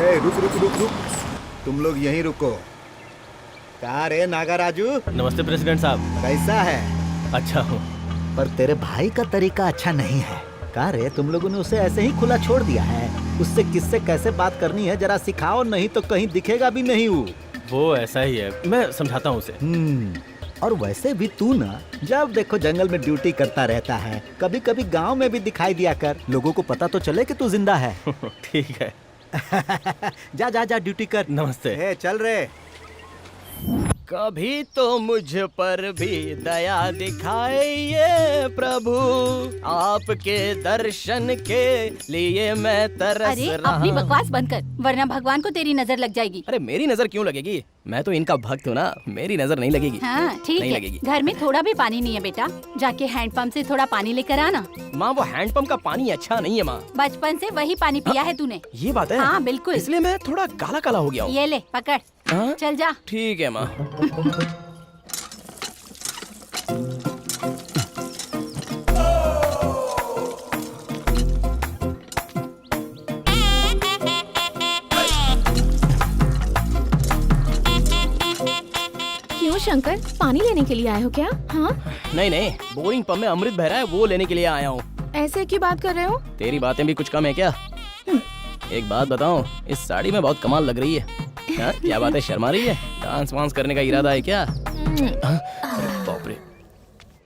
ए, रुक रुक रुक रुक। तुम लोग यहीं रुको। क्या रे नागाराजू, नमस्ते प्रेसिडेंट साहब। कैसा है? अच्छा हूँ। पर तेरे भाई का तरीका अच्छा नहीं है। क्या रे, तुम लोगों ने उसे ऐसे ही खुला छोड़ दिया है? उससे किससे कैसे बात करनी है जरा सिखाओ, नहीं तो कहीं दिखेगा भी नहीं वो ऐसा ही है, मैं समझाता हूँ उसे। और वैसे भी तू ना जब देखो जंगल में ड्यूटी करता रहता है, कभी कभी गांव में भी दिखाई दिया कर, लोगों को पता तो चले कि तू जिंदा है। ठीक है। जा जा जा ड्यूटी कर। नमस्ते। चल रे। कभी तो मुझ पर भी दया दिखाइए प्रभु, आपके दर्शन के लिए मैं तरस अरे रहा। अपनी बकवास बंद कर, वरना भगवान को तेरी नजर लग जाएगी। अरे मेरी नजर क्यों लगेगी? मैं तो इनका भक्त हूँ ना, मेरी नजर नहीं लगेगी। हाँ ठीक नहीं है। लगेगी। घर में थोड़ा भी पानी नहीं है बेटा, जाके हैंडपंप से थोड़ा पानी लेकर आना। माँ वो हैंडपंप का पानी अच्छा नहीं है माँ। बचपन से वही पानी पिया है तूने। ये बात है? हाँ बिल्कुल। इसलिए मैं थोड़ा काला काला हो गया हूँ। ये ले पकड़। हाँ? चल जा। ठीक है माँ। क्यों शंकर, पानी लेने के लिए आए हो क्या? हाँ नहीं नहीं, बोरिंग पंप में अमृत बह रहा है, वो लेने के लिए आया हूँ। ऐसे क्यों बात कर रहे हो? तेरी बातें भी कुछ कम है क्या? एक बात बताऊं, इस साड़ी में बहुत कमाल लग रही है। हाँ, क्या बात है, शर्मा रही है? डांस वांस करने का इरादा है क्या? अरे बाप रे,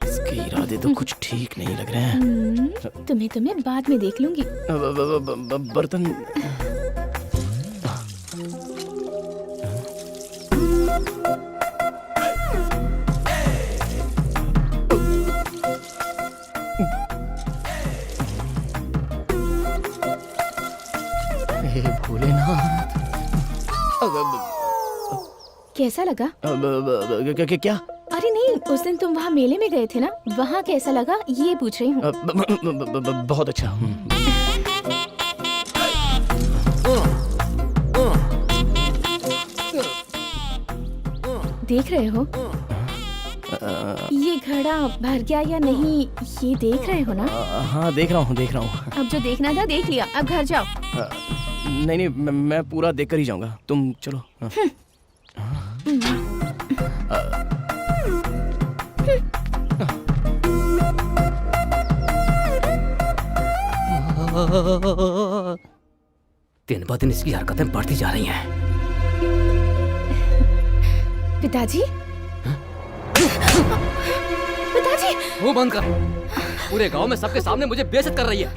इसके इरादे तो कुछ ठीक नहीं लग रहे हैं। तुम्हें बाद में देख लूंगी। बर्तन भोलेनाथ। कैसा लगा? क्या? अरे नहीं, उस दिन तुम वहाँ मेले में गए थे ना, वहाँ कैसा लगा ये पूछ रही हूँ। बहुत अच्छा। देख रहे हो ये घड़ा भर गया या नहीं, ये देख रहे हो ना? हाँ देख रहा हूँ। अब जो देखना था देख लिया, अब घर जाओ। नहीं, मैं पूरा देख कर ही जाऊंगा, तुम चलो। दिन ब दिन इसकी हरकतें बढ़ती जा रही हैं। पिताजी, पिताजी, मुंह बंद कर। पूरे गांव में सबके सामने मुझे बेइज्जत कर रही है।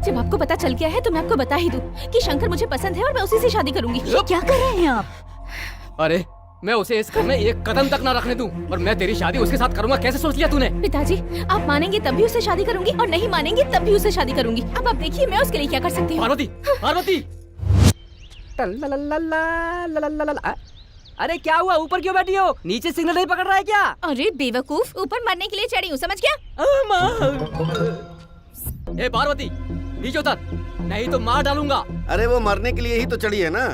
जब आपको पता चल गया है तो मैं आपको बता ही दूं कि शंकर मुझे पसंद है और मैं उसी से शादी करूंगी। ये क्या कर रहे हैं आप? अरे मैं उसे इस घर में एक कदम तक ना रखने दूं और मैं तेरी शादी उसके साथ करूंगा, कैसे सोच लिया तूने? पिताजी, आप मानेंगे तब भी उससे शादी करूंगी और नहीं मानेंगे तब भी उससे शादी करूंगी। अब आप देखिए मैं उसके लिए क्या कर सकती हूँ। पार्वती, अरे क्या हुआ, ऊपर क्यों बैठी हो? नीचे सिग्नल नहीं पकड़ रहा है क्या? अरे बेवकूफ, ऊपर मरने के लिए चढ़ी हूँ, समझ गया? ए पार्वती, नीचे उतर, नहीं तो मार डालूंगा। अरे वो मरने के लिए ही तो चढ़ी है ना,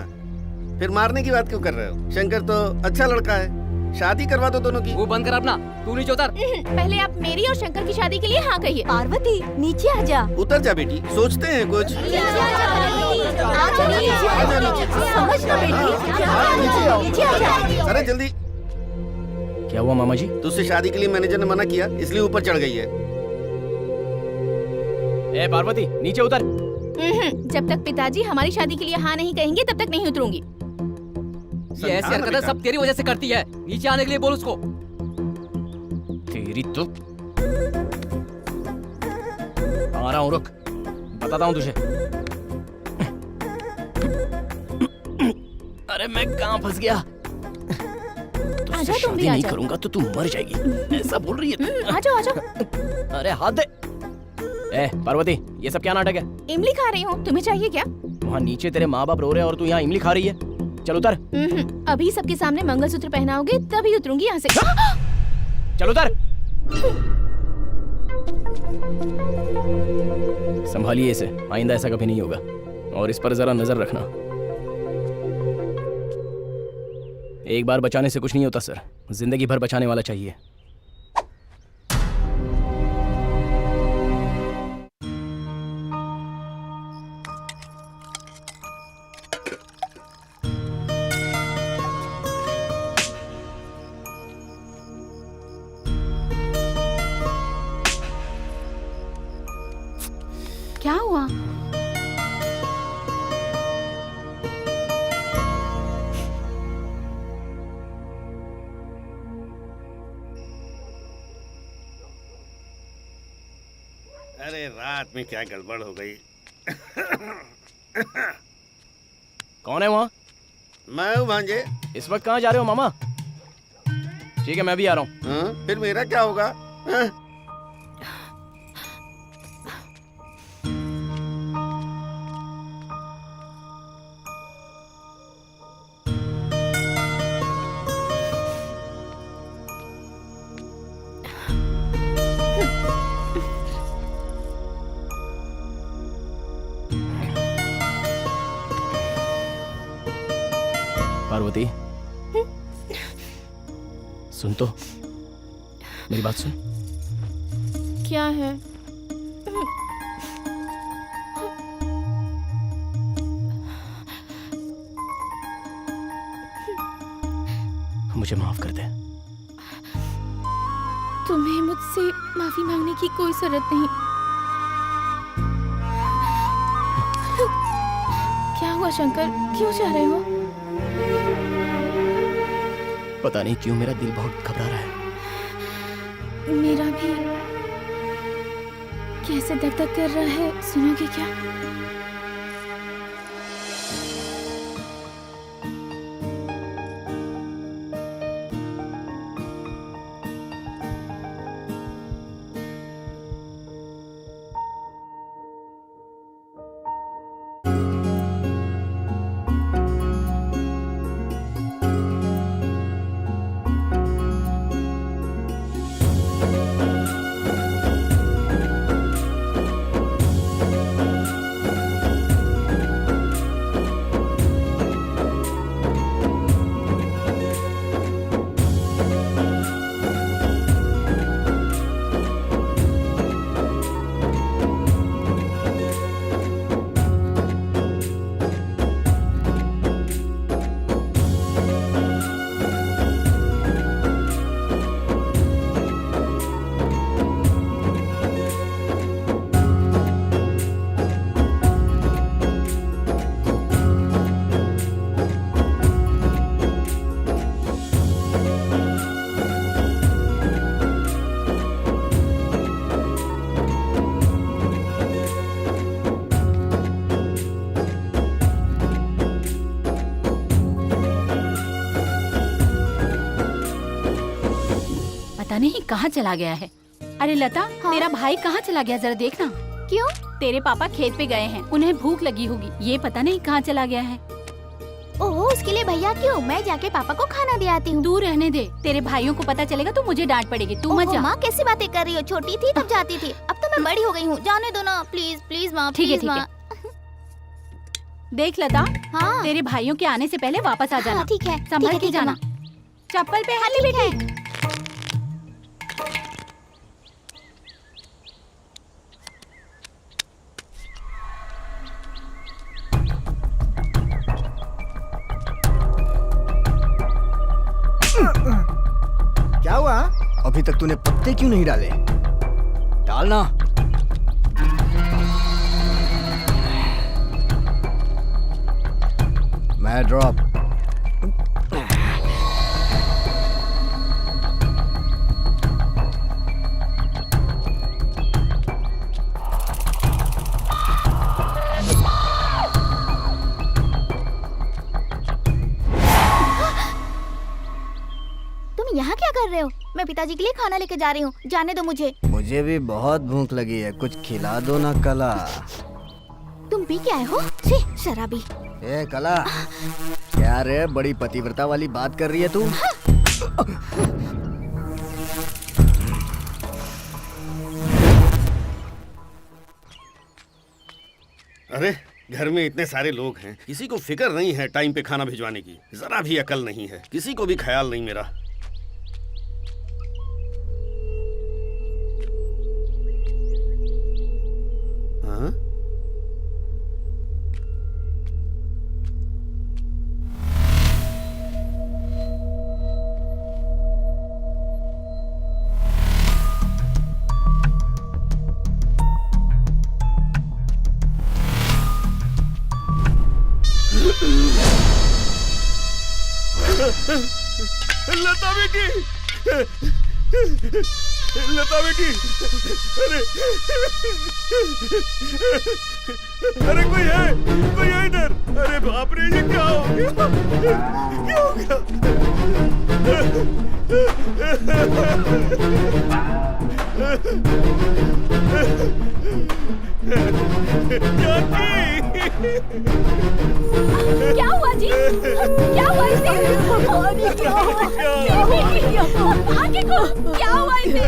फिर मारने की बात क्यों कर रहे हो? शंकर तो अच्छा लड़का है, शादी करवा दो दोनों की। वो बंद कर अपना, तू नीचे उतर। पहले आप मेरी और शंकर की शादी के लिए हाँ कहिए। पार्वती नीचे आ जा। उतर जा बेटी, सोचते हैं कुछ। अरे जल्दी। क्या हुआ मामा जी? तुझसे शादी के लिए मैनेजर ने मना किया, इसलिए ऊपर चढ़ गई है। ए पार्वती, नीचे उतर। जब तक पिताजी हमारी शादी के लिए हाँ नहीं कहेंगे तब तक नहीं उतरूंगी। ये ऐसी हरकतें सब तेरी वजह से करती है, नीचे आने के लिए बोल उसको। तेरी तो आ रहा हूँ, रुक, बताता हूँ तुझे। अरे मैं कहाँ फंस गया? आजा तुम भी नहीं आजा। करूंगा तो तू मर जाएगी, ऐसा बोल रही है। आजा आजा। अरे हाथ दे। ए पार्वती, ये सब क्या नाटक है? इमली खा रही हूँ, तुम्हें चाहिए क्या? वहाँ नीचे तेरे माँ बाप रो रहे हैं और तू यहाँ इमली खा रही है। चल उतर। अभी सबके सामने मंगलसूत्र पहनाओगे तभी उतरूंगी यहाँ से। चल उतर। संभालिए इसे, आइंदा ऐसा कभी नहीं होगा, और इस पर जरा नजर रखना। एक बार बचाने से कुछ नहीं होता सर, जिंदगी भर बचाने वाला चाहिए। रात में क्या गड़बड़ हो गई। कौन है वहाँ? मैं हूँ भांजे। इस वक्त कहाँ जा रहे हो मामा? ठीक है, मैं भी आ रहा हूँ। फिर मेरा क्या होगा? हाँ? पार्वती, सुन तो, मेरी बात सुन। क्या है? मुझे माफ कर दे। तुम्हें मुझसे माफी मांगने की कोई जरूरत नहीं। क्या हुआ शंकर, क्यों जा रहे हो? पता नहीं क्यों मेरा दिल बहुत घबरा रहा है। मेरा भी कैसे धक धक कर रहा है, सुनोगे क्या? पता नहीं कहाँ चला गया है। अरे लता, तेरा भाई कहाँ चला गया, जरा देखना। क्यों? तेरे पापा खेत पे गए हैं, उन्हें भूख लगी होगी। ये पता नहीं कहाँ चला गया है। ओह, उसके लिए भैया क्यों? मैं जाके पापा को खाना दे आती हूँ। तू रहने दे, तेरे भाइयों को पता चलेगा तो मुझे डांट पड़ेगी। तू मत जा। माँ कैसी बातें कर रही हो? छोटी थी तब जाती थी, अब तो मैं बड़ी हो गई हूँ। जाने दो ना, प्लीज प्लीज माँ। ठीक है, प्लीज माँ। देख लता, हाँ तेरे भाइयों के आने से पहले वापस आ जाना। ठीक है, संभल के जाना। चप्पल पे हाथ बेटी। क्या हुआ? अभी तक तूने पत्ते क्यों नहीं डाले? डालना। मैं ड्रॉप। यहाँ क्या कर रहे हो? मैं पिताजी के लिए खाना लेके जा रही हूँ, जाने दो मुझे। मुझे भी बहुत भूख लगी है, कुछ खिला दो ना कला। तुम पी के आए हो? छी, शराबी। ए कला, क्या रे बड़ी पतिव्रता वाली बात कर रही है तू? अरे घर में इतने सारे लोग हैं, किसी को फिक्र नहीं है टाइम पे खाना भिजवाने की। जरा भी अकल नहीं है, किसी को भी ख्याल नहीं मेरा। हाँ? लता बेटी, लता बेटी, अरे कोई है इधर। अरे बाप रे, ये क्या हो गया? क्या हो गया? क्या हुआ जी? क्या हुआ इसे? आगे को क्या हुआ इसे?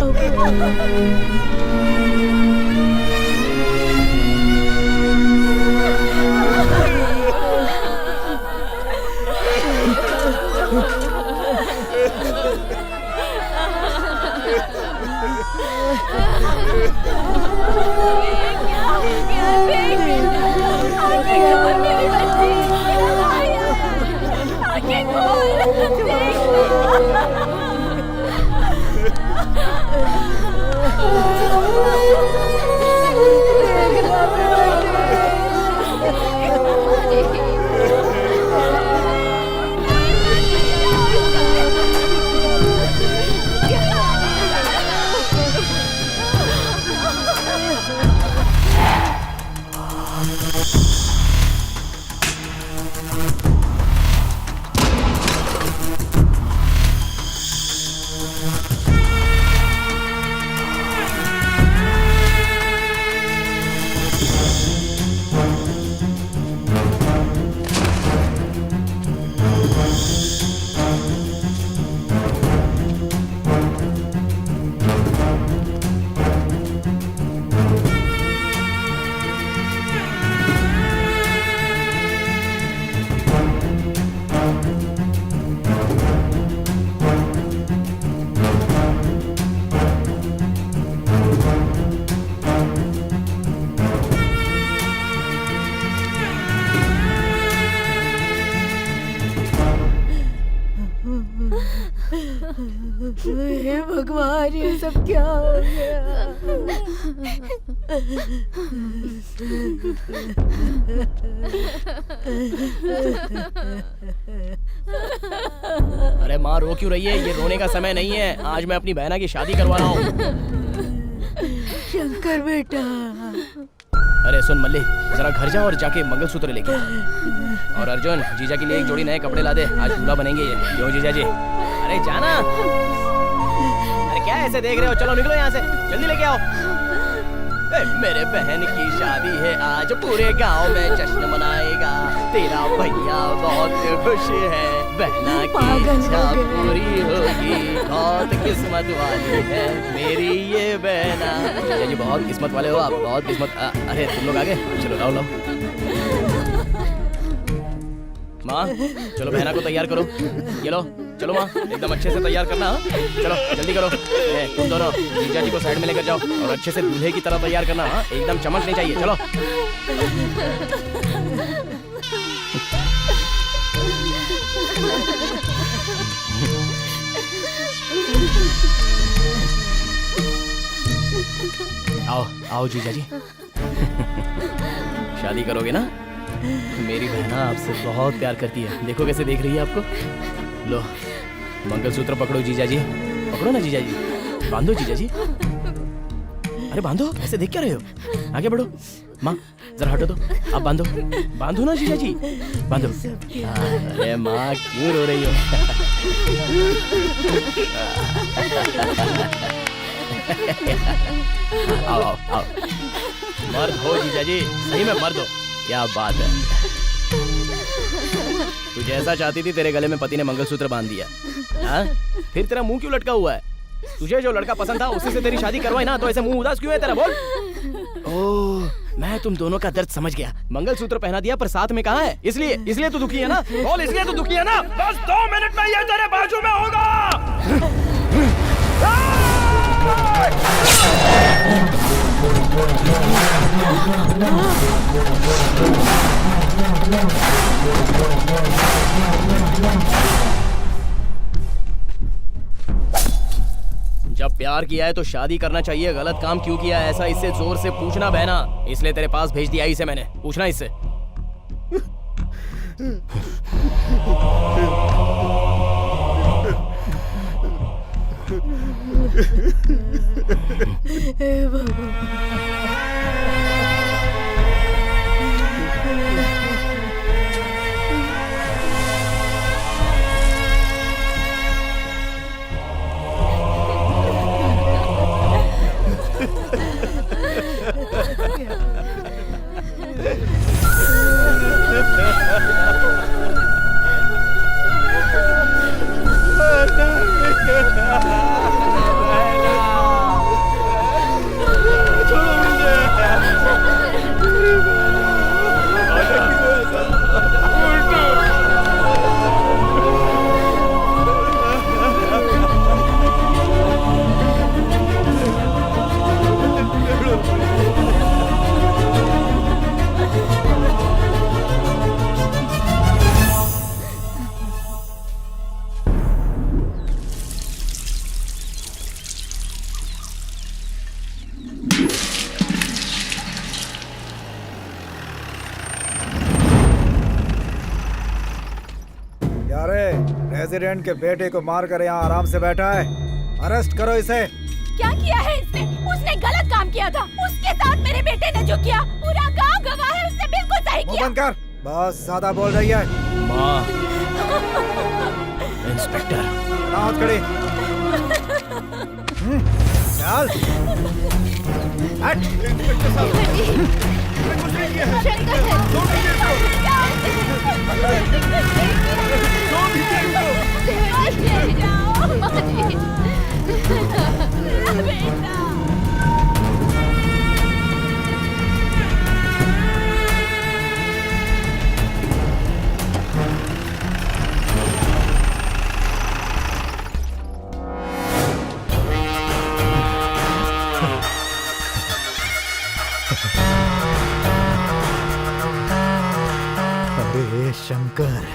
हे भगवान, ये सब क्या हो गया? अरे माँ, रो क्यों रही है? ये रोने का समय नहीं है। आज मैं अपनी बहना की शादी करवा रहा हूँ। शंकर बेटा। अरे सुन मल्ली, जरा घर जा और जाके मंगलसूत्र लेके आ। और अर्जुन, जीजा के लिए एक जोड़ी नए कपड़े ला दे, आज दूल्हा बनेंगे ये। क्यों जीजा जी? अरे जाना। अरे क्या ऐसे देख रहे हो? चलो निकलो यहाँ से, जल्दी लेके आओ। मेरे बहन की शादी है आज, पूरे गांव में जश्न मनाएगा। तेरा भैया बहुत खुश है, बहना की इच्छा पूरी होगी। बहुत किस्मत वाली है मेरी ये बहना। जी बहुत किस्मत वाले हो आप, बहुत किस्मत। अरे तुम लोग आगे चलो, लाओ लाओ। माँ चलो बहना को तैयार करो। ये लो, चलो माँ, एकदम अच्छे से तैयार करना। चलो जल्दी करो। तुम दोनों जीजा जी को साइड में लेकर जाओ और अच्छे से दूल्हे की तरह तैयार करना। एकदम चमकने चाहिए। चलो आओ आओ जीजा जी। शादी करोगे ना? मेरी बहना आपसे बहुत प्यार करती है। देखो कैसे देख रही है आपको। लो मंगलसूत्र पकड़ो जीजा जी, पकड़ो ना जीजा जी, बांधो जीजा जी। अरे बांधो, ऐसे देख क्या रहे हो? आगे बढ़ो। माँ जरा हटो तो, आप बांधो, बांधो ना जीजा जी, बांधो। अरे माँ क्यों रो रही हो? आओ आओ आओ। मर्द हो जीजा जी, सही में मर्द हो। क्या बात है। तू जैसा चाहती थी तेरे गले में पति ने मंगलसूत्र बांध दिया। हाँ? फिर तेरा मुंह क्यों लटका हुआ है? तुझे जो लड़का पसंद था उसी से तेरी शादी करवाई ना, तो ऐसे मुंह उदास क्यों है तेरा? बोल। ओह, मैं तुम दोनों का दर्द समझ गया। मंगलसूत्र पहना दिया पर साथ में कहाँ है? इसलिए तू दुखी है ना? बोल, इसलिए तू दुखी है ना? बस 2 मिनट में ये तेरे बाजू में होगा। जब प्यार किया है तो शादी करना चाहिए। गलत काम क्यों किया ऐसा इससे जोर से पूछना बहना। इसलिए तेरे पास भेज दिया इसे मैंने, पूछना इससे। क्या रे, प्रेसिडेंट के बेटे को मार कर यहाँ आराम से बैठा है? अरेस्ट करो इसे। क्या किया है इसने? उसने गलत काम किया था। उसके साथ मेरे बेटे ने जो किया, पूरा गांव गवाह है। उसने बिल्कुल सही मुंह किया। बंद कर, बहुत ज्यादा बोल रही है। माँ, इंस्पेक्टर। हाथ खड़ी। चल। हट। इंस्पेक्टर साहब, मैंने कुछ नहीं किया है। छोड़ दीजिए इसको। छोड़ दीजिए बेटा। अरे शंकर,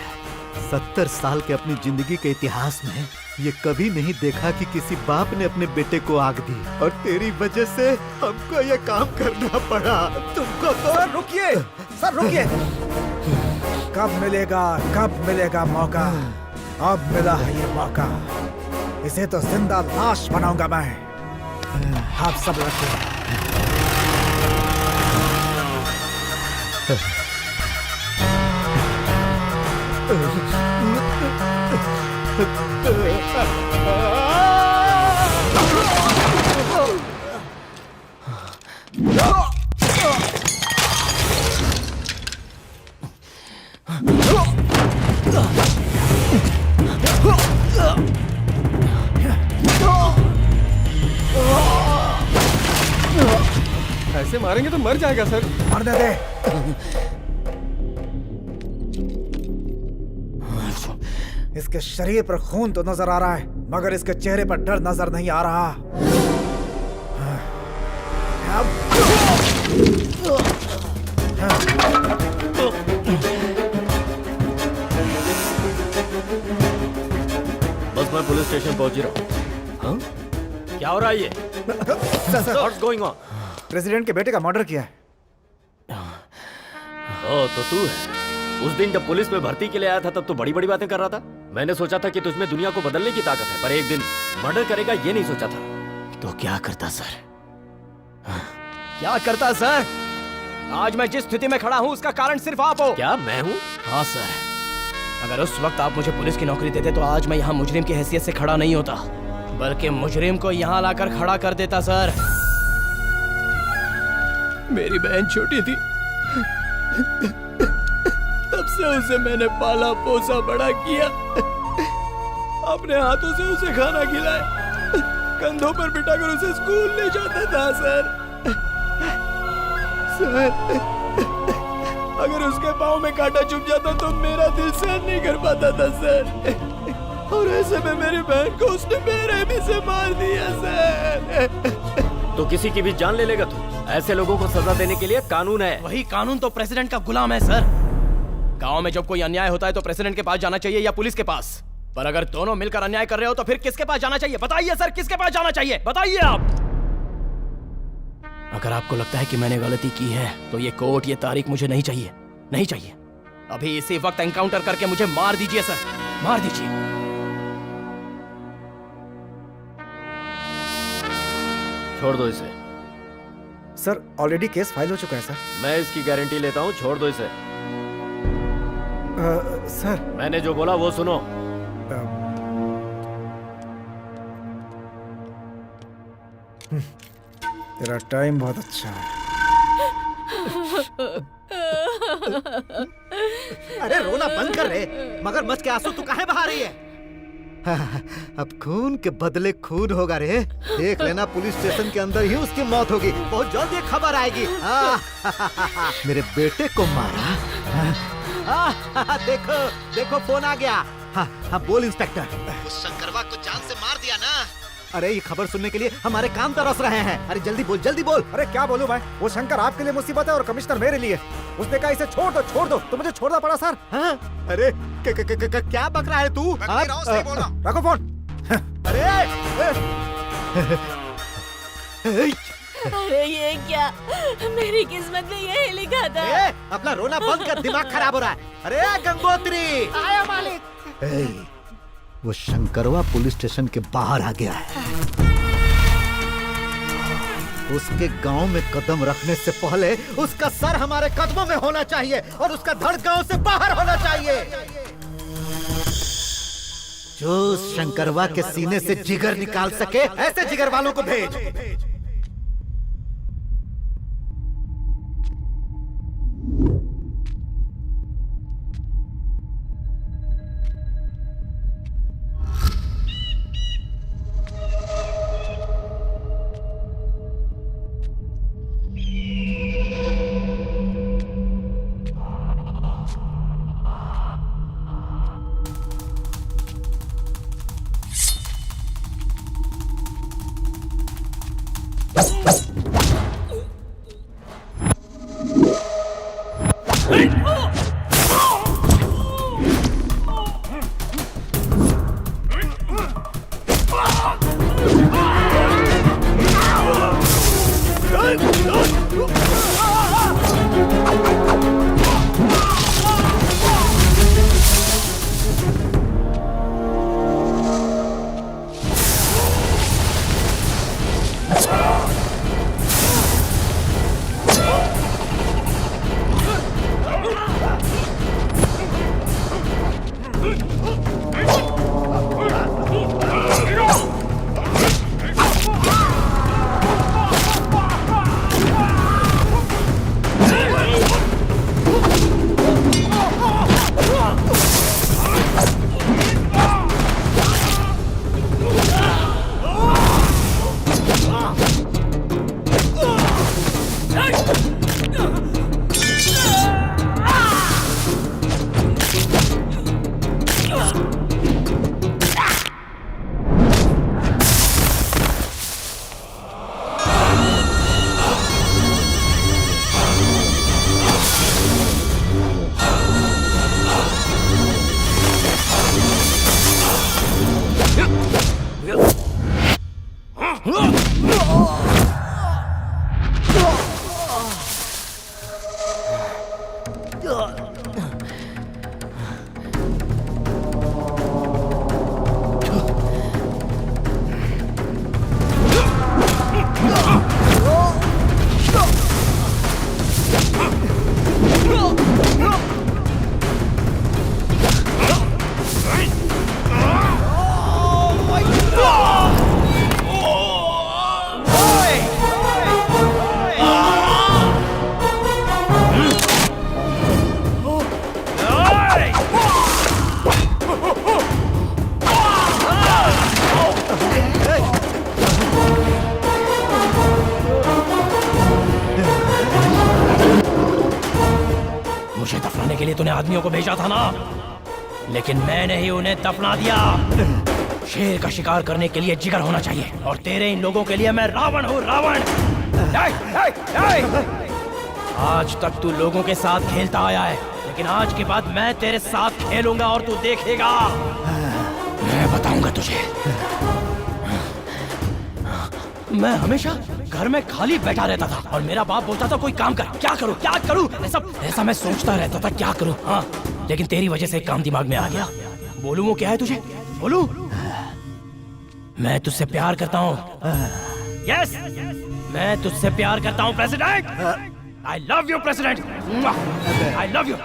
70 साल के अपनी जिंदगी के इतिहास में ये कभी नहीं देखा कि किसी बाप ने अपने बेटे को आग दी, और तेरी वजह से हमको ये काम करना पड़ा। तुमको तो सर रुकिए, सर रुकिए। कब मिलेगा मौका? अब मिला है ये मौका। इसे तो जिंदा लाश बनाऊंगा मैं। आप सब रखिए। ऐसे मारेंगे तो मर जाएगा सर। मरने दे। इसके शरीर पर खून तो नजर आ रहा है, मगर इसके चेहरे पर डर नजर नहीं आ रहा। बस मैं पुलिस स्टेशन पहुंच ही रहा हूँ। हाँ? क्या हो रहा है ये? What's going on? प्रेसिडेंट के बेटे का मर्डर किया है। ओ, तो तू है। उस दिन जब पुलिस में भर्ती के लिए आया था तब तो बड़ी बड़ी बातें कर रहा था। मैंने सोचा था कि तुझमें दुनिया को बदलने की ताकत है, पर एक दिन मर्डर करेगा ये नहीं सोचा था। तो क्या करता सर? क्या करता सर? आज मैं जिस स्थिति में खड़ा हूँ उसका कारण सिर्फ आप हो। क्या मैं हूँ? हाँ सर। अगर उस वक्त आप मुझे पुलिस की नौकरी देते तो आज मैं यहाँ मुजरिम की हैसियत से खड़ा नहीं होता, बल्कि मुजरिम को यहाँ लाकर खड़ा कर देता सर। मेरी बहन छोटी थी, तब से उसे मैंने पाला पोसा बड़ा किया। अपने हाथों से उसे खाना खिलाया, कंधों पर बिठाकर उसे स्कूल ले जाता था सर। अगर उसके पाँव में कांटा चुभ जाता तो मेरा दिल सहन नहीं कर पाता था सर। और ऐसे में मेरी बहन को उसने बेरहमी से मार दिया सर। तो किसी की भी जान ले लेगा तू? ऐसे लोगों को सजा देने के लिए कानून है। वही कानून तो प्रेसिडेंट का गुलाम है सर। गांव में जब कोई अन्याय होता है तो प्रेसिडेंट के पास जाना चाहिए या पुलिस के पास, पर अगर दोनों मिलकर अन्याय कर रहे हो तो फिर किसके पास जाना चाहिए? बताइए सर, किसके पास जाना चाहिए? बताइए आप। अगर आपको लगता है कि मैंने गलती की है तो ये कोर्ट, ये तारीख मुझे नहीं चाहिए, नहीं चाहिए। अभी इसी वक्त एनकाउंटर करके मुझे मार दीजिए सर, मार दीजिए। छोड़ दो इसे। सर ऑलरेडी केस फाइल हो चुका है सर। मैं इसकी गारंटी लेता हूँ, छोड़ दो इसे। सर मैंने जो बोला वो सुनो। तेरा टाइम बहुत अच्छा है। अरे रोना बंद कर रे, मगरमच्छ के आंसू तू काहे बहा रही है? अब खून के बदले खून होगा रे। देख लेना, पुलिस स्टेशन के अंदर ही उसकी मौत होगी। बहुत जल्द ये खबर आएगी। मेरे बेटे को मारा। देखो देखो, फोन आ गया। हाँ बोल इंस्पेक्टर। उस शंकरवा को जान से मार दिया ना? अरे ये खबर सुनने के लिए हमारे कान तरस रहे हैं। अरे जल्दी बोल, जल्दी बोल। अरे क्या बोलूं मैं? वो शंकर आपके लिए मुसीबत है और कमिश्नर मेरे लिए। उसने कहा इसे छोड़ दो, तो मुझे छोड़ना पड़ा सर। हाँ? अरे क्या बक रहा है तू? रखो फोन। अरे ये क्या? मेरी किस्मत में यही लिखा था। अपना रोना बंद कर, दिमाग खराब हो रहा है। अरे गंगोत्री, आया मालिक। ए, वो शंकरवा पुलिस स्टेशन के बाहर आ गया है। उसके गांव में कदम रखने से पहले उसका सर हमारे कदमों में होना चाहिए और उसका धड़ गांव से बाहर होना चाहिए। जो शंकरवा के सीने से जिगर निकाल सके ऐसे जिगर वालों को भेज। आदमियों को भेजा था ना, लेकिन मैंने ही उन्हें दफना दिया। शेर का शिकार करने के लिए जिगर होना चाहिए और तेरे इन लोगों के लिए मैं रावण हूँ, रावण। आज तक तू लोगों के साथ खेलता आया है, लेकिन आज के बाद मैं तेरे साथ खेलूंगा और तू देखेगा। मैं बताऊंगा तुझे। मैं हमेशा घर में खाली बैठा रहता था और मेरा बाप बोलता था कोई काम कर। क्या करूं, क्या करूं, ऐसा मैं सोचता रहता था क्या करूं। हाँ, लेकिन तेरी वजह से एक काम दिमाग में आ गया। बोलूं वो क्या है तुझे? बोलूं? मैं तुझसे प्यार करता हूँ। यस, मैं तुझसे प्यार करता हूँ president. I love you, president. I love you।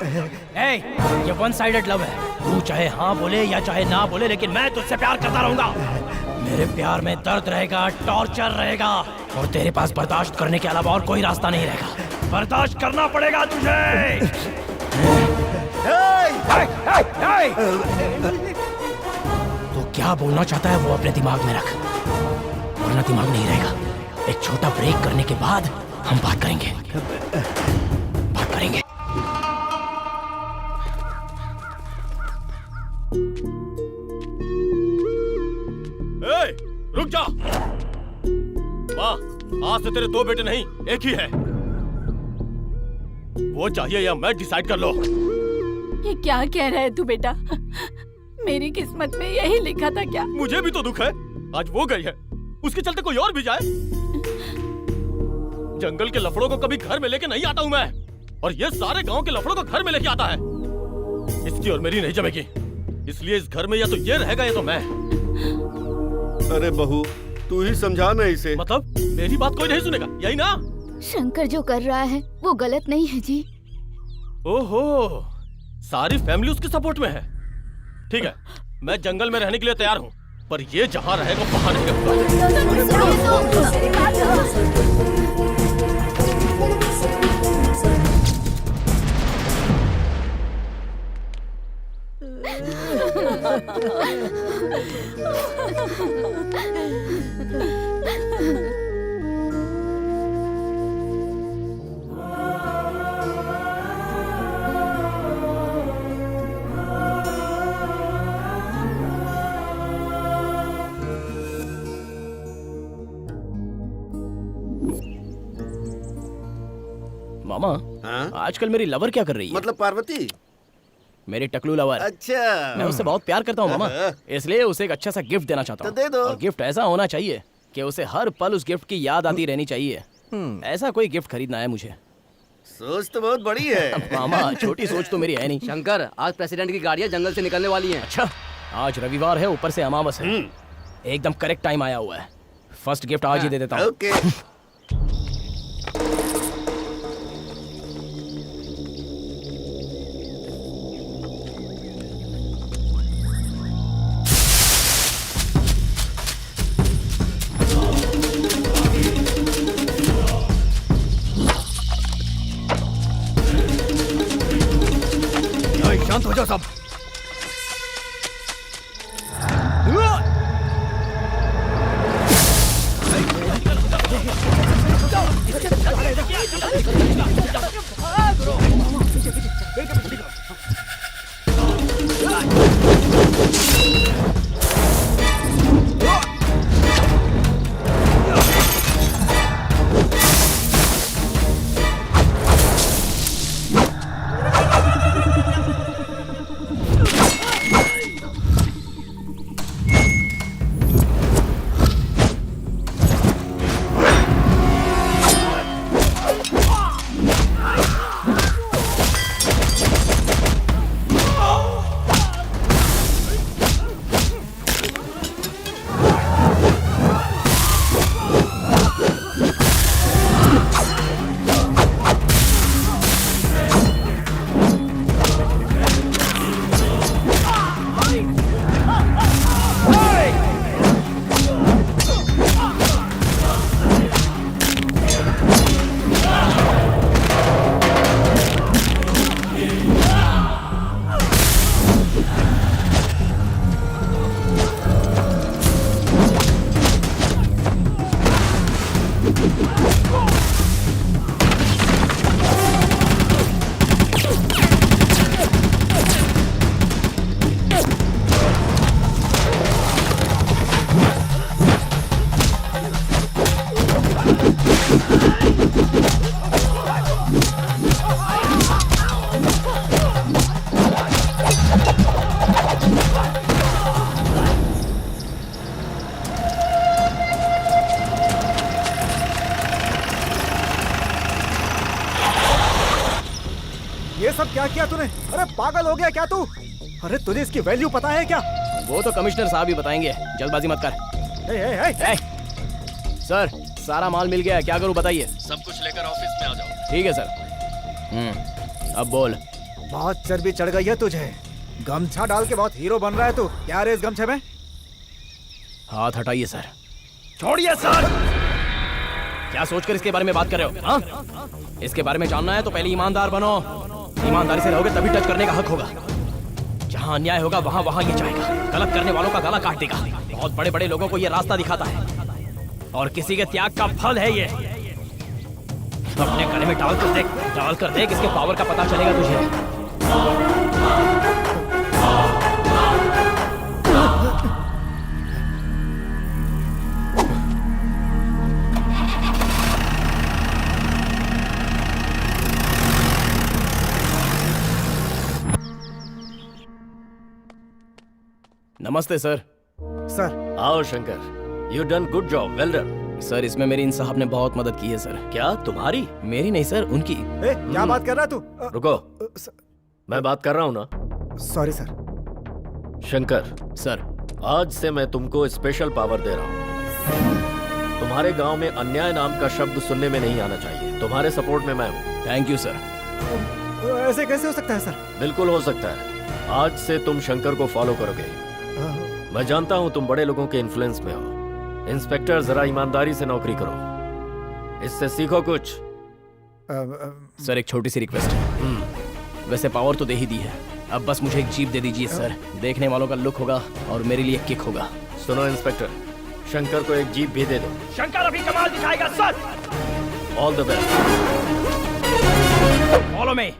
ये वन साइडेड लव है। तू चाहे हाँ बोले या चाहे ना बोले, लेकिन मैं तुझसे प्यार करता रहूंगा। मेरे प्यार में दर्द रहेगा, टॉर्चर रहेगा, और तेरे पास बर्दाश्त करने के अलावा और कोई रास्ता नहीं रहेगा। बर्दाश्त करना पड़ेगा तुझे। तो क्या बोलना चाहता है वो अपने दिमाग में रख, वरना दिमाग नहीं रहेगा। एक छोटा ब्रेक करने के बाद हम बात करेंगे। रुक जा। माँ, आज से तेरे दो बेटे नहीं, एक ही है। वो चाहिए या मैं डिसाइड कर लो। ये क्या कह रहा है तू बेटा? मेरी किस्मत में यही लिखा था क्या? मुझे भी तो दुख है। आज वो गई है, उसके चलते कोई और भी जाए। जंगल के लफड़ों को कभी घर में लेके नहीं आता हूँ मैं, और ये सारे गांव के लफड़ों को घर में लेके आता है। इसकी और मेरी नहीं जमेगी। इसलिए इस घर में या तो ये रहेगा या तो मैं। अरे बहू, तू ही समझा ना इसे। मतलब मेरी बात कोई नहीं सुनेगा, यही ना? शंकर जो कर रहा है वो गलत नहीं है जी। ओहो, सारी फैमिली उसके सपोर्ट में है। ठीक है, मैं जंगल में रहने के लिए तैयार हूँ, पर ये जहाँ रहेगा वहाँ नहीं रहूंगा। मामा, हाँ? आजकल मेरी लवर क्या कर रही है? मतलब पार्वती? मेरी टकलू लवर। अच्छा। मैं उससे बहुत प्यार करता हूँ मामा, इसलिए उसे एक अच्छा सा गिफ्ट देना चाहता हूँ। तो दे दो। और गिफ्ट ऐसा होना चाहिए कि उसे हर पल उस गिफ्ट की याद आती रहनी चाहिए। ऐसा कोई गिफ्ट खरीदना है मुझे। सोच तो बहुत बड़ी है। मामा, छोटी सोच तो मेरी है नहीं। शंकर, आज प्रेसिडेंट की गाड़ियाँ जंगल से निकलने वाली हैं। अच्छा, आज रविवार है, ऊपर से अमावस है। एकदम करेक्ट टाइम आया हुआ है। फर्स्ट गिफ्ट आज ही दे देता हूँ। ओके। शांत हो जाओ सब। ये सब क्या किया तूने? अरे पागल हो गया क्या तू? अरे तुझे इसकी वैल्यू पता है क्या? वो तो कमिश्नर साहब ही बताएंगे, जल्दबाजी मत कर। सर, सारा माल मिल गया है, क्या करूं बताइए? सब कुछ लेकर ऑफिस में आ जाओ। ठीक है सर। अब बोल। बहुत चर्बी चढ़ गई है तुझे। गमछा डाल के बहुत हीरो बन रहा है तू। क्या रे इस गमछे में? हाथ हटाइए सर। छोड़िए सर। क्या सोचकर इसके बारे में बात कर रहे हो? हाँ? इसके बारे में जानना है तो पहले ईमानदार बनो। ईमानदारी से रहोगे तभी टच करने का हक होगा। जहाँ अन्याय होगा वहाँ वहाँ ये जाएगा। गलत करने वालों का गला काट देगा। बहुत बड़े बड़े लोगों को ये रास्ता दिखाता है और किसी के त्याग का फल है ये। अपने गले में डाल कर देख इसके पावर का पता चलेगा तुझे। नमस्ते सर। सर। आओ Shankar, you done good job, well done. Sir, इसमें मेरी इन साहब ने बहुत मदद की है सर। क्या तुम्हारी? मेरी नहीं सर, उनकी। क्या बात कर रहा है तू? रुको, मैं बात कर रहा हूँ ना। Sorry sir. शंकर, सर, आज से मैं तुमको स्पेशल पावर दे रहा हूँ। तुम्हारे गांव में अन्याय नाम का शब्द सुनने में नहीं आना चाहिए। तुम्हारे सपोर्ट में मैं हूँ। Thank you sir. ऐसे कैसे हो सकता है सर? बिल्कुल हो सकता है। आज से तुम शंकर को फॉलो करोगे। मैं जानता हूँ तुम बड़े लोगों के इन्फ्लुएंस में हो। इंस्पेक्टर, जरा ईमानदारी से नौकरी करो, इससे सीखो कुछ। सर, एक छोटी सी रिक्वेस्ट है। वैसे पावर तो दे ही दी है, अब बस मुझे एक जीप दे दीजिए सर। देखने वालों का लुक होगा और मेरे लिए किक होगा। सुनो इंस्पेक्टर, शंकर को एक जीप भी दे दो। शंकर अभी कमाल दिखाएगा sir. All the best. Follow me.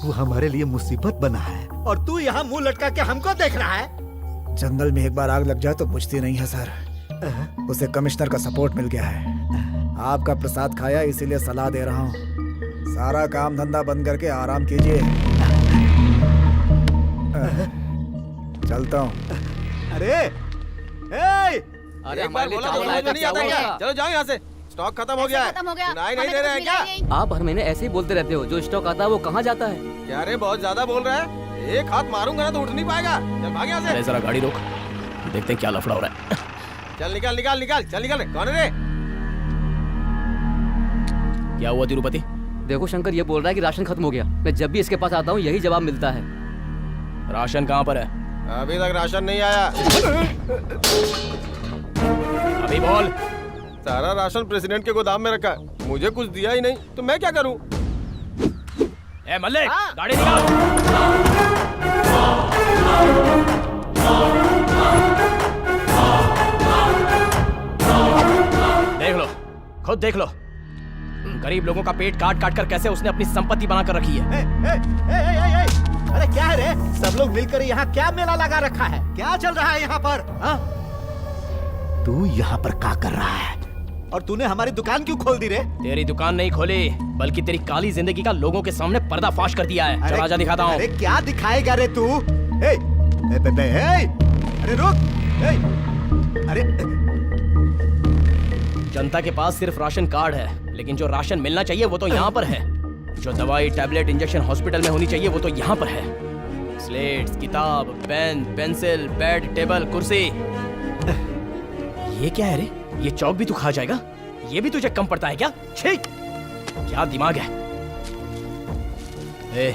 वो हमारे लिए मुसीबत बना है और तू यहाँ मुंह लटका के हमको देख रहा है। जंगल में एक बार आग लग जाए तो बुझती नहीं है सर। उसे कमिश्नर का सपोर्ट मिल गया है। आपका प्रसाद खाया, इसीलिए सलाह दे रहा हूँ। सारा काम धंधा बंद करके आराम कीजिए। चलता हूँ। अरे एक बार बोला तो समझ में नहीं आता क्या? चलो जाओ यहाँ से, स्टॉक खत्म हो गया है। सुनाई नहीं दे रहे हैं क्या? आप हर महीने ऐसे ही बोलते रहते हो, जो स्टॉक आता है वो कहाँ जाता है? क्या रे, बहुत ज्यादा बोल रहा है। एक हाथ मारूंगा ना तो उठ नहीं पाएगा। चल भाग यहाँ से। अरे जरा गाड़ी रोक, देखते हैं क्या लफड़ा हो रहा है। चल निकाल निकाल निकाल, चल निकाल। कौन है रे? क्या हुआ तिरुपति? देखो शंकर ये बोल रहा है कि राशन खत्म हो गया। मैं जब भी इसके पास आता हूँ यही जवाब मिलता है। राशन कहाँ पर है? अभी तक राशन नहीं आया। अभी बोल। सारा राशन प्रेसिडेंट के गोदाम में रखा है, मुझे कुछ दिया ही नहीं तो मैं क्या करूं? ए मल्लिक, गाड़ी निकाल। देख लो, खुद देख लो, गरीब लोगों का पेट काट काट कर कैसे उसने अपनी संपत्ति बनाकर रखी है। अरे क्या है रे? सब लोग मिलकर यहाँ क्या मेला लगा रखा है? क्या चल रहा है यहाँ पर? तू यहाँ पर क्या कर रहा है? और तूने हमारी दुकान क्यों खोल दी रे? तेरी दुकान नहीं खोली, बल्कि तेरी काली जिंदगी का लोगों के सामने पर्दाफाश कर दिया है। चल आजा दिखाता हूँ। अरे क्या दिखाएगा रे तू? अरे रुक! अरे जनता के पास सिर्फ राशन कार्ड है, लेकिन जो राशन मिलना चाहिए वो तो यहाँ पर है। जो दवाई, टैबलेट, इंजेक्शन हॉस्पिटल में होनी चाहिए वो तो यहाँ पर है। स्लेट्स, किताब, पेन, पेंसिल, बेड, टेबल, कुर्सी। ये क्या है रे? ये चौक भी तू खा जाएगा? ये भी तुझे कम पड़ता है क्या? छी! क्या दिमाग है? ए,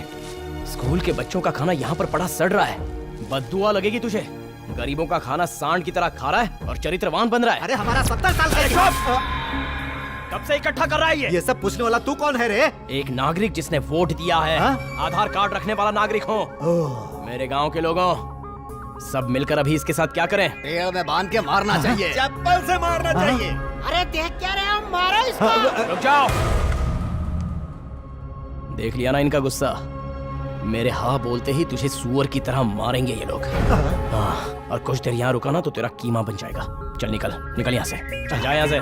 स्कूल के बच्चों का खाना यहाँ पर पड़ा सड़ रहा है। बददुआ लगेगी तुझे। गरीबों का खाना सांड की तरह खा रहा है और चरित्रवान बन रहा है। अरे हमारा 70 साल का कब से इकट्ठा कर रहा है ये सब पूछने वाला तू कौन है रे? एक नागरिक जिसने वोट दिया है। आधार कार्ड रखने वाला नागरिक हूँ। मेरे गांव के लोगों, सब मिलकर अभी इसके साथ क्या करें? पेड़ में बांध के मारना चाहिए। चप्पल से मारना चाहिए। अरे देख क्या रहे हो? मारो इसको। रुक जाओ। देख लिया ना इनका गुस्सा? मेरे हाँ बोलते ही तुझे सुअर की तरह मारेंगे ये लोग। और कुछ देर यहाँ रुका ना तो तेरा कीमा बन जाएगा। चल निकल, निकल यहाँ से। चल जा यहाँ से।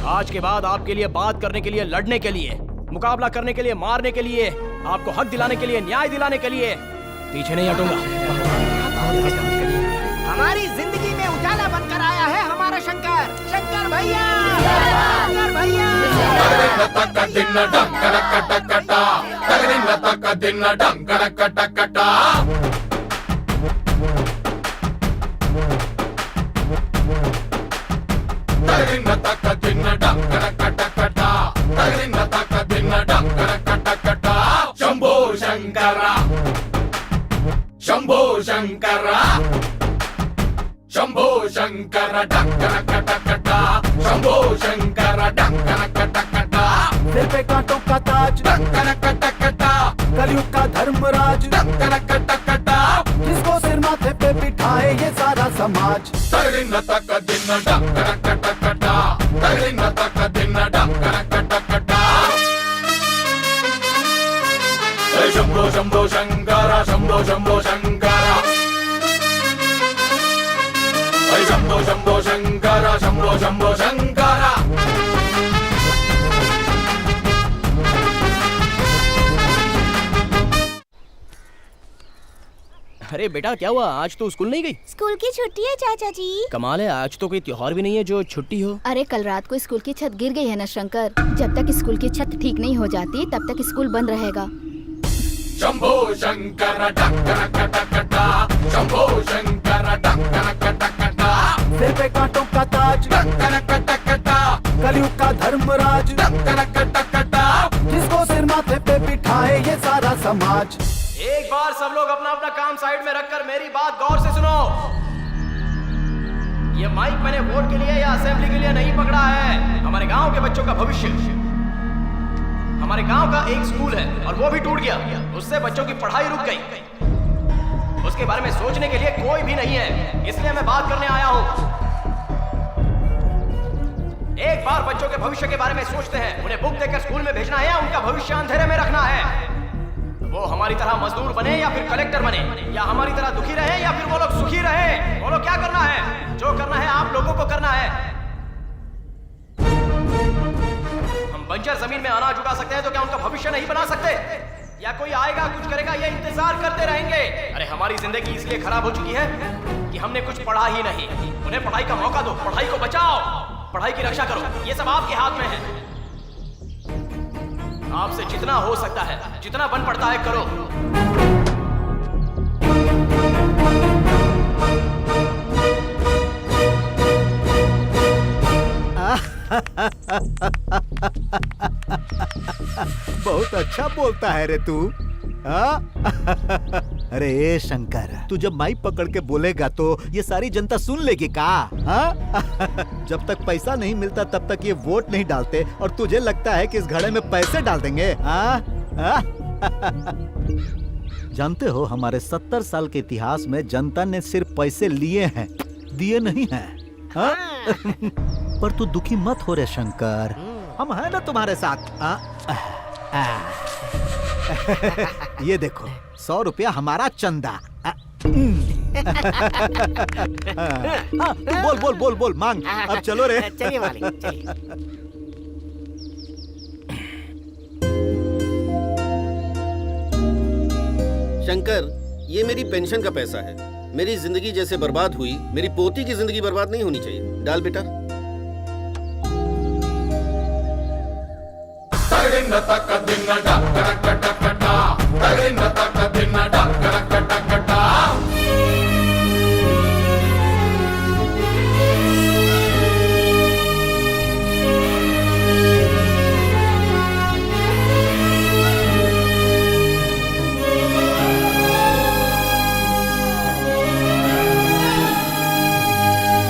आज के बाद आपके लिए बात करने के लिए, लड़ने के लिए, मुकाबला करने के लिए, मारने के लिए, आपको हक दिलाने के लिए, न्याय दिलाने के लिए पीछे नहीं हटूंगा। हमारी जिंदगी में उजाला बनकर आया है हमारा शंकर। शंकर भैया, शंकर भैया। Shambho Shankara, Shambho Shankara, Shambho Shankar Dunker कटकटा, Shambho Shankar Dunker कटकटा। सिर पे कांटों का ताज, डंकर कटकटा, कलयुग का धर्मराज, डंकर कटकटा, जिसको सिर माथे पे बिठाए ये सारा समाज। तगड़िन तक दिन डंकर कटकटा, तगड़िन तक दिन डंकर कटकटा। शंभो शंभो शंकर, शंभो शंभो शंकर, शंभो शंभो शंकर, शंभो शंभो शंकर। अरे अरे बेटा क्या हुआ, आज तो स्कूल नहीं गई? स्कूल की छुट्टी है चाचा जी। कमाल है, आज तो कोई त्योहार भी नहीं है जो छुट्टी हो। अरे कल रात को स्कूल की छत गिर गई है ना शंकर। जब तक स्कूल की छत ठीक नहीं हो जाती तब तक स्कूल बंद रहेगा। शंभो शंकर डकरकटकटा, शंभो शंकर डकरकटकटा, सिर पे कांटों का ताज, डकरकटकटा, कलयुग का धर्मराज, डकरकटकटा, जिसको सिर माथे पे बिठाए ये सारा समाज। एक बार सब लोग अपना अपना काम साइड में रखकर मेरी बात गौर से सुनो। ये माइक मैंने वोट के लिए या असेंबली के लिए नहीं पकड़ा है। हमारे गांव के बच्चों का भविष्य। हमारे गांव का एक स्कूल है और वो भी टूट गया, उससे बच्चों की पढ़ाई रुक गई। उसके बारे में सोचने के लिए कोई भी नहीं है, इसलिए मैं बात करने आया हूं। एक बार बच्चों के भविष्य के बारे में सोचते हैं, उन्हें बुक देकर स्कूल में भेजना है या उनका भविष्य अंधेरे में रखना है। वो हमारी तरह मजदूर बने या फिर कलेक्टर बने, या हमारी तरह दुखी रहे या फिर वो लोग सुखी रहे। बोलो क्या करना है? जो करना है आप लोगों को करना है। हम बंजर जमीन में अनाज उगा सकते हैं तो क्या उनका भविष्य नहीं बना सकते? या कोई आएगा कुछ करेगा, ये इंतजार करते रहेंगे? अरे हमारी जिंदगी इसलिए खराब हो चुकी है कि हमने कुछ पढ़ा ही नहीं। उन्हें पढ़ाई का मौका दो, पढ़ाई को बचाओ, पढ़ाई की रक्षा करो। ये सब आपके हाथ में है। आपसे जितना हो सकता है, जितना बन पड़ता है करो। बहुत अच्छा बोलता है रे तू। अरे ए शंकर, तू जब माइक पकड़ के बोलेगा तो ये सारी जनता सुन लेगी का? जब तक पैसा नहीं मिलता तब तक ये वोट नहीं डालते, और तुझे लगता है कि इस घड़े में पैसे डाल देंगे? जानते हो हमारे 70 साल के इतिहास में जनता ने सिर्फ पैसे लिए हैं, दिए नहीं हैं। पर तू दुखी मत हो रे शंकर, हम हैं ना तुम्हारे साथ। ये देखो 100 रुपया हमारा चंदा। बोल बोल बोल बोल मांग। अब चलो रे। चलिए मालिक, चलिए। शंकर, ये मेरी पेंशन का पैसा है। मेरी जिंदगी जैसे बर्बाद हुई, मेरी पोती की जिंदगी बर्बाद नहीं होनी चाहिए। डाल बेटा। तगड़िन तक दिन डकरकटकटा, तगड़िन तक दिन डकरकटकटा।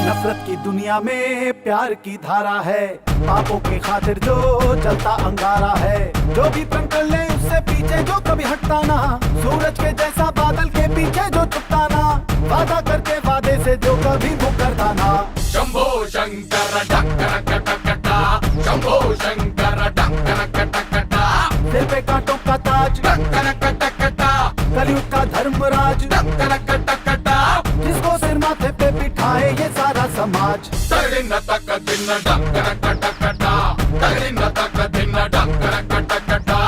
नफरत की दुनिया में प्यार की धारा है, पापों की खातिर जो जलता अंगारा है। जो भी पंकल ले उससे पीछे जो कभी हटता ना, सूरज के जैसा बादल के पीछे जो छुपता ना, वादा करके वादे से जो कभी मुकरता ना। शंभो शंकर डकरकटकटा, शंभो शंकर डकरकटकटा, सिर पे कांटों का ताज, डकरकटकटा, कलयुग का धर्मराज, डकरकटकटा, जिसको सिर माथे पे बिठाए ये सारा समाज। तगड़िन तक दिन डकरकटकटा, तगड़िन तक दिन डकरकटकटा।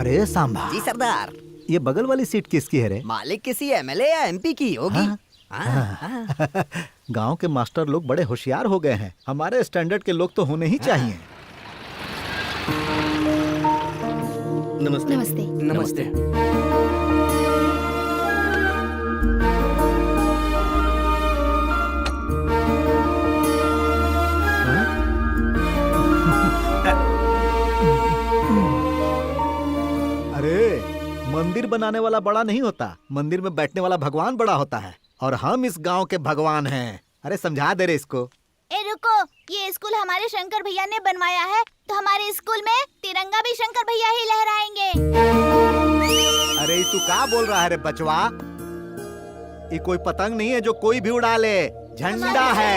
अरे सांभा जी सरदार। ये बगल वाली सीट किसकी है रे? मालिक किसी एमएलए या एमपी की होगी। गांव के मास्टर लोग बड़े होशियार हो गए हैं, हमारे स्टैंडर्ड के लोग तो होने ही चाहिए। नमस्ते। नमस्ते। नमस्ते। अरे मंदिर बनाने वाला बड़ा नहीं होता, मंदिर में बैठने वाला भगवान बड़ा होता है, और हम इस गांव के भगवान हैं। अरे समझा दे रे इसको। ए रुको, ये स्कूल हमारे शंकर भैया ने बनवाया है, तो हमारे स्कूल में तिरंगा भी शंकर भैया ही लहराएंगे। अरे तू क्या बोल रहा है रे बचवा? ये कोई पतंग नहीं है जो कोई भी उड़ा ले, झंडा है।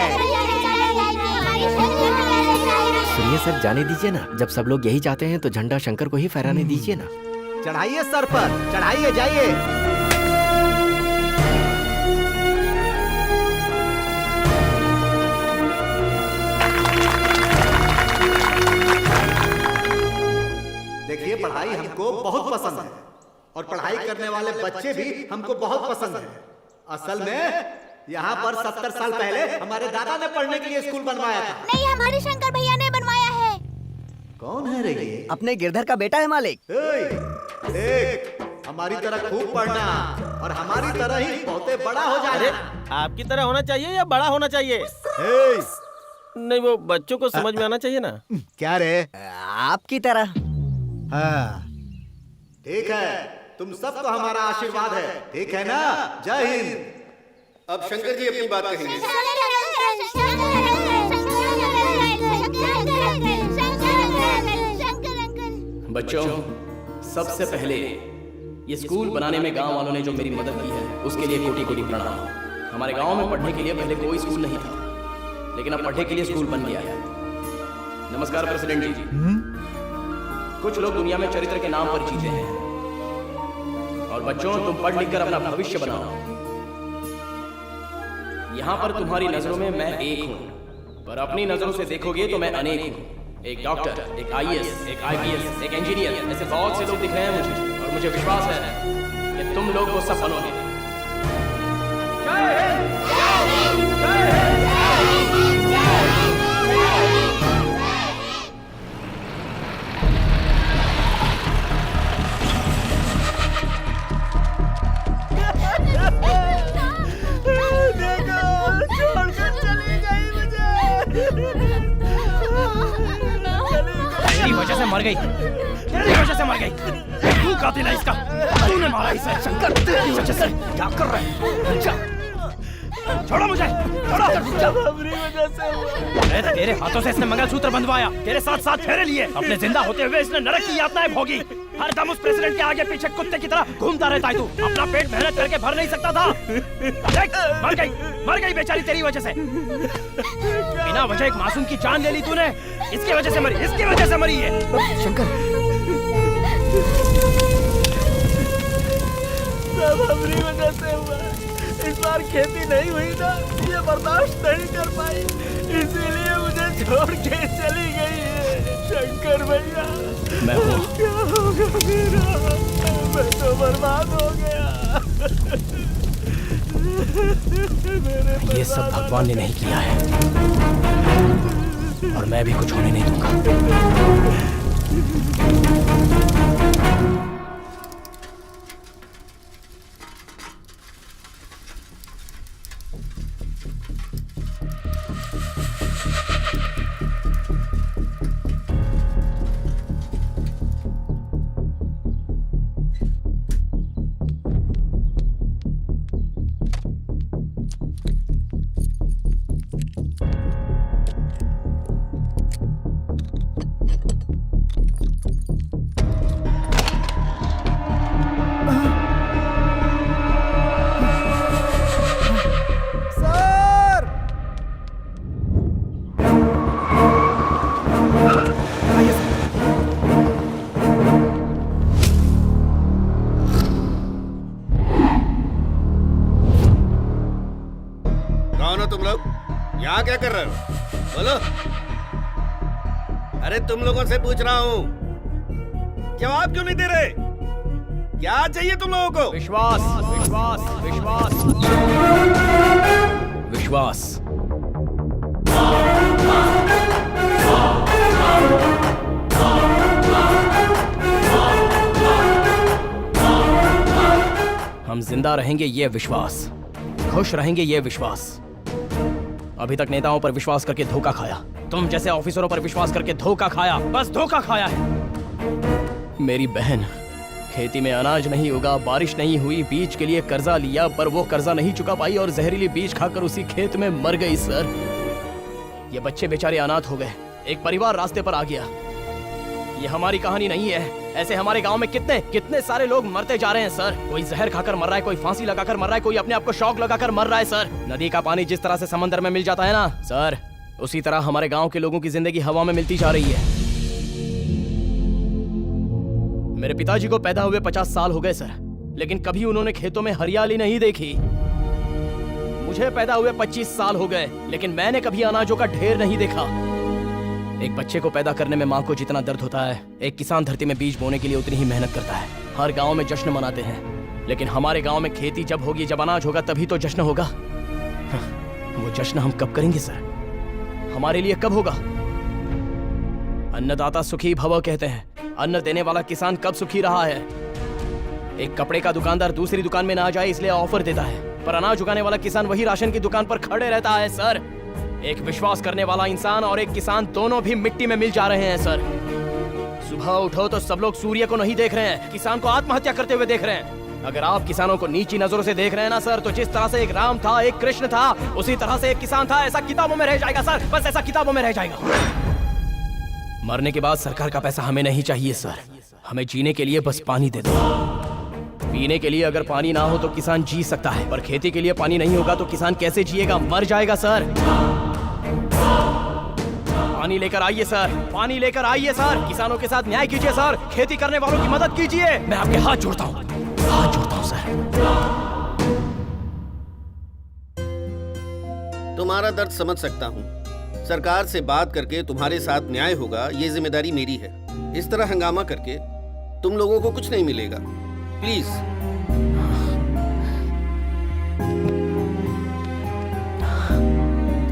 सुनिए सर, जाने दीजिए ना। जब सब लोग यही चाहते हैं तो झंडा शंकर को ही फहराने दीजिए ना। चढ़ाइए सर पर, चढ़ाइए, जाइए। देखिए पढ़ाई पढ़ाई हमको बहुत पसंद है और पढ़ाई करने वाले बच्चे भी हमको बहुत पसंद है। असल में यहाँ पर 70 साल पहले हमारे दादा ने पढ़ने के लिए स्कूल बनवाया था। नहीं, हमारे शंकर भैया ने बनवाया है। कौन है रे ये? अपने गिरधर का बेटा है मालिक। देख, हमारी तरह खूब पढ़ना और हमारी तरह ही बहुते बड़ा हो जाना। आपकी तरह होना चाहिए या बड़ा होना चाहिए? नहीं, वो बच्चों को समझ में आना चाहिए ना। क्या रे? आपकी तरह। हाँ, ठीक है, तुम सबको हमारा आशीर्वाद है, ठीक है ना? जय हिंद। अब शंकर जी अपनी बात कहेंगे। बच्चों, सबसे पहले ये स्कूल बनाने में गांव वालों ने जो मेरी मदद की है उसके लिए कोटि कोटि प्रणाम। हमारे गांव में पढ़ने के लिए पहले कोई स्कूल नहीं था, लेकिन अब पढ़ने के लिए स्कूल बन गया है। नमस्कार प्रेसिडेंट जी। कुछ लोग दुनिया में चरित्र के नाम पर जीते हैं, और बच्चों, तुम पढ़ लिख कर अपना भविष्य बनाओ। यहाँ पर तुम्हारी नजरों में मैं एक हूँ, पर अपनी नजरों से देखोगे तो मैं अनेक हूँ। एक डॉक्टर, एक आईएएस, एक आईपीएस, एक इंजीनियर, ऐसे बहुत से लोग दिख रहे हैं मुझे, और मुझे विश्वास है कि तुम लोग वो सब बनोगे। जय हिंद! जय हिंद! जय हिंद! तेरी वजह से मर गई, तेरी वजह से मर गई। तू कातिल है इसका, तूने मारा इसे। शंकर, तेरी वजह से। क्या कर रहा है? छोड़ो मुझे, छोड़ो। अपनी वजह से तेरे हाथों से इसने मंगलसूत्र बंधवाया, तेरे साथ साथ फेरे लिए। अपने जिंदा होते हुए इसने नरक की यातनाएं भोगी। हर दम उस प्रेसिडेंट के आगे पीछे कुत्ते की तरह घूमता रहता है तू। अपना पेट मेहनत करके भर नहीं सकता था। देख, मर गई बेचारी तेरी वजह से। बिना वजह एक मासूम की जान ले ली तूने। इसकी वजह से मरी, इसकी वजह से मरी है। शंकर, सब अपनी वजह से हुआ। इस बार खेती नहीं हुई ना, ये बर्दाश्त नहीं कर पाई, इसीलिए मुझे छोड़ के चली गई है। शंकर भैया, मैं हूँ। क्या होगा मेरा? मैं तो बर्बाद हो गया। ये सब भगवान ने नहीं किया है, और मैं भी कुछ होने नहीं दूंगा। यहाँ क्या कर रहे हो? बोलो। अरे तुम लोगों से पूछ रहा हूँ, जवाब क्यों नहीं दे रहे? क्या चाहिए तुम लोगों को? विश्वास, विश्वास, विश्वास, विश्वास। हम जिंदा रहेंगे ये विश्वास, खुश रहेंगे ये विश्वास। अभी तक नेताओं पर विश्वास करके धोखा खाया, तुम जैसे ऑफिसरों पर विश्वास करके धोखा खाया, बस धोखा खाया है। मेरी बहन, खेती में अनाज नहीं उगा, बारिश नहीं हुई, बीज के लिए कर्जा लिया, पर वो कर्जा नहीं चुका पाई और जहरीली बीज खाकर उसी खेत में मर गई। सर, ये बच्चे बेचारे अनाथ हो गए, एक परिवार रास्ते पर आ गया। ये हमारी कहानी नहीं है, ऐसे हमारे गांव में कितने सारे लोग मरते जा रहे हैं सर। कोई जहर खाकर मर रहा है, कोई फांसी लगाकर मर रहा है, कोई अपने आप को शॉक लगाकर मर रहा है सर। नदी का पानी जिस तरह से समंदर में मिल जाता है ना सर, उसी तरह हमारे गांव के लोगों की जिंदगी हवा में मिलती जा रही है। मेरे पिताजी को पैदा हुए 50 साल हो गए सर, लेकिन कभी उन्होंने खेतों में हरियाली नहीं देखी। मुझे पैदा हुए 25 साल हो गए, लेकिन मैंने कभी अनाजों का ढेर नहीं देखा। एक बच्चे को पैदा करने में माँ को जितना दर्द होता है, एक किसान धरती में बीज बोने के लिए उतनी ही मेहनत करता है। हर गांव में जश्न मनाते हैं, लेकिन हमारे गांव में खेती जब होगी, जब अनाज होगा, तभी तो जश्न होगा। वो जश्न हम कब करेंगे सर? हमारे लिए कब होगा? अन्नदाता सुखी भव कहते हैं। अन्न देने वाला किसान कब सुखी रहा है? एक कपड़े का दुकानदार दूसरी दुकान में ना जाए इसलिए ऑफर देता है, पर अनाज उगाने वाला किसान वही राशन की दुकान पर खड़े रहता है सर। एक विश्वास करने वाला इंसान और एक किसान दोनों भी मिट्टी में मिल जा रहे हैं सर। सुबह उठो तो सब लोग सूर्य को नहीं देख रहे हैं, किसान को आत्महत्या करते हुए देख रहे हैं। अगर आप किसानों को नीची नजरों से देख रहे हैं ना सर, तो जिस तरह से एक राम था, एक कृष्ण था, उसी तरह से एक किसान था। ऐसा किताबों में रह जाएगा सर, बस ऐसा किताबों में रह जाएगा। मरने के बाद सरकार का पैसा हमें नहीं चाहिए सर, हमें जीने के लिए बस पानी दे दो। पीने के लिए अगर पानी ना हो तो किसान जी सकता है, पर खेती के लिए पानी नहीं होगा तो किसान कैसे जिएगा? मर जाएगा सर। पानी लेकर आइए सर, पानी लेकर आइए सर। किसानों के साथ न्याय कीजिए सर, खेती करने वालों की मदद कीजिए। मैं आपके हाथ जोड़ता हूँ, हाथ जोड़ता हूँ सर। तुम्हारा दर्द समझ सकता हूँ। सरकार से बात करके तुम्हारे साथ न्याय होगा, ये जिम्मेदारी मेरी है। इस तरह हंगामा करके तुम लोगों को कुछ नहीं मिलेगा। प्लीज।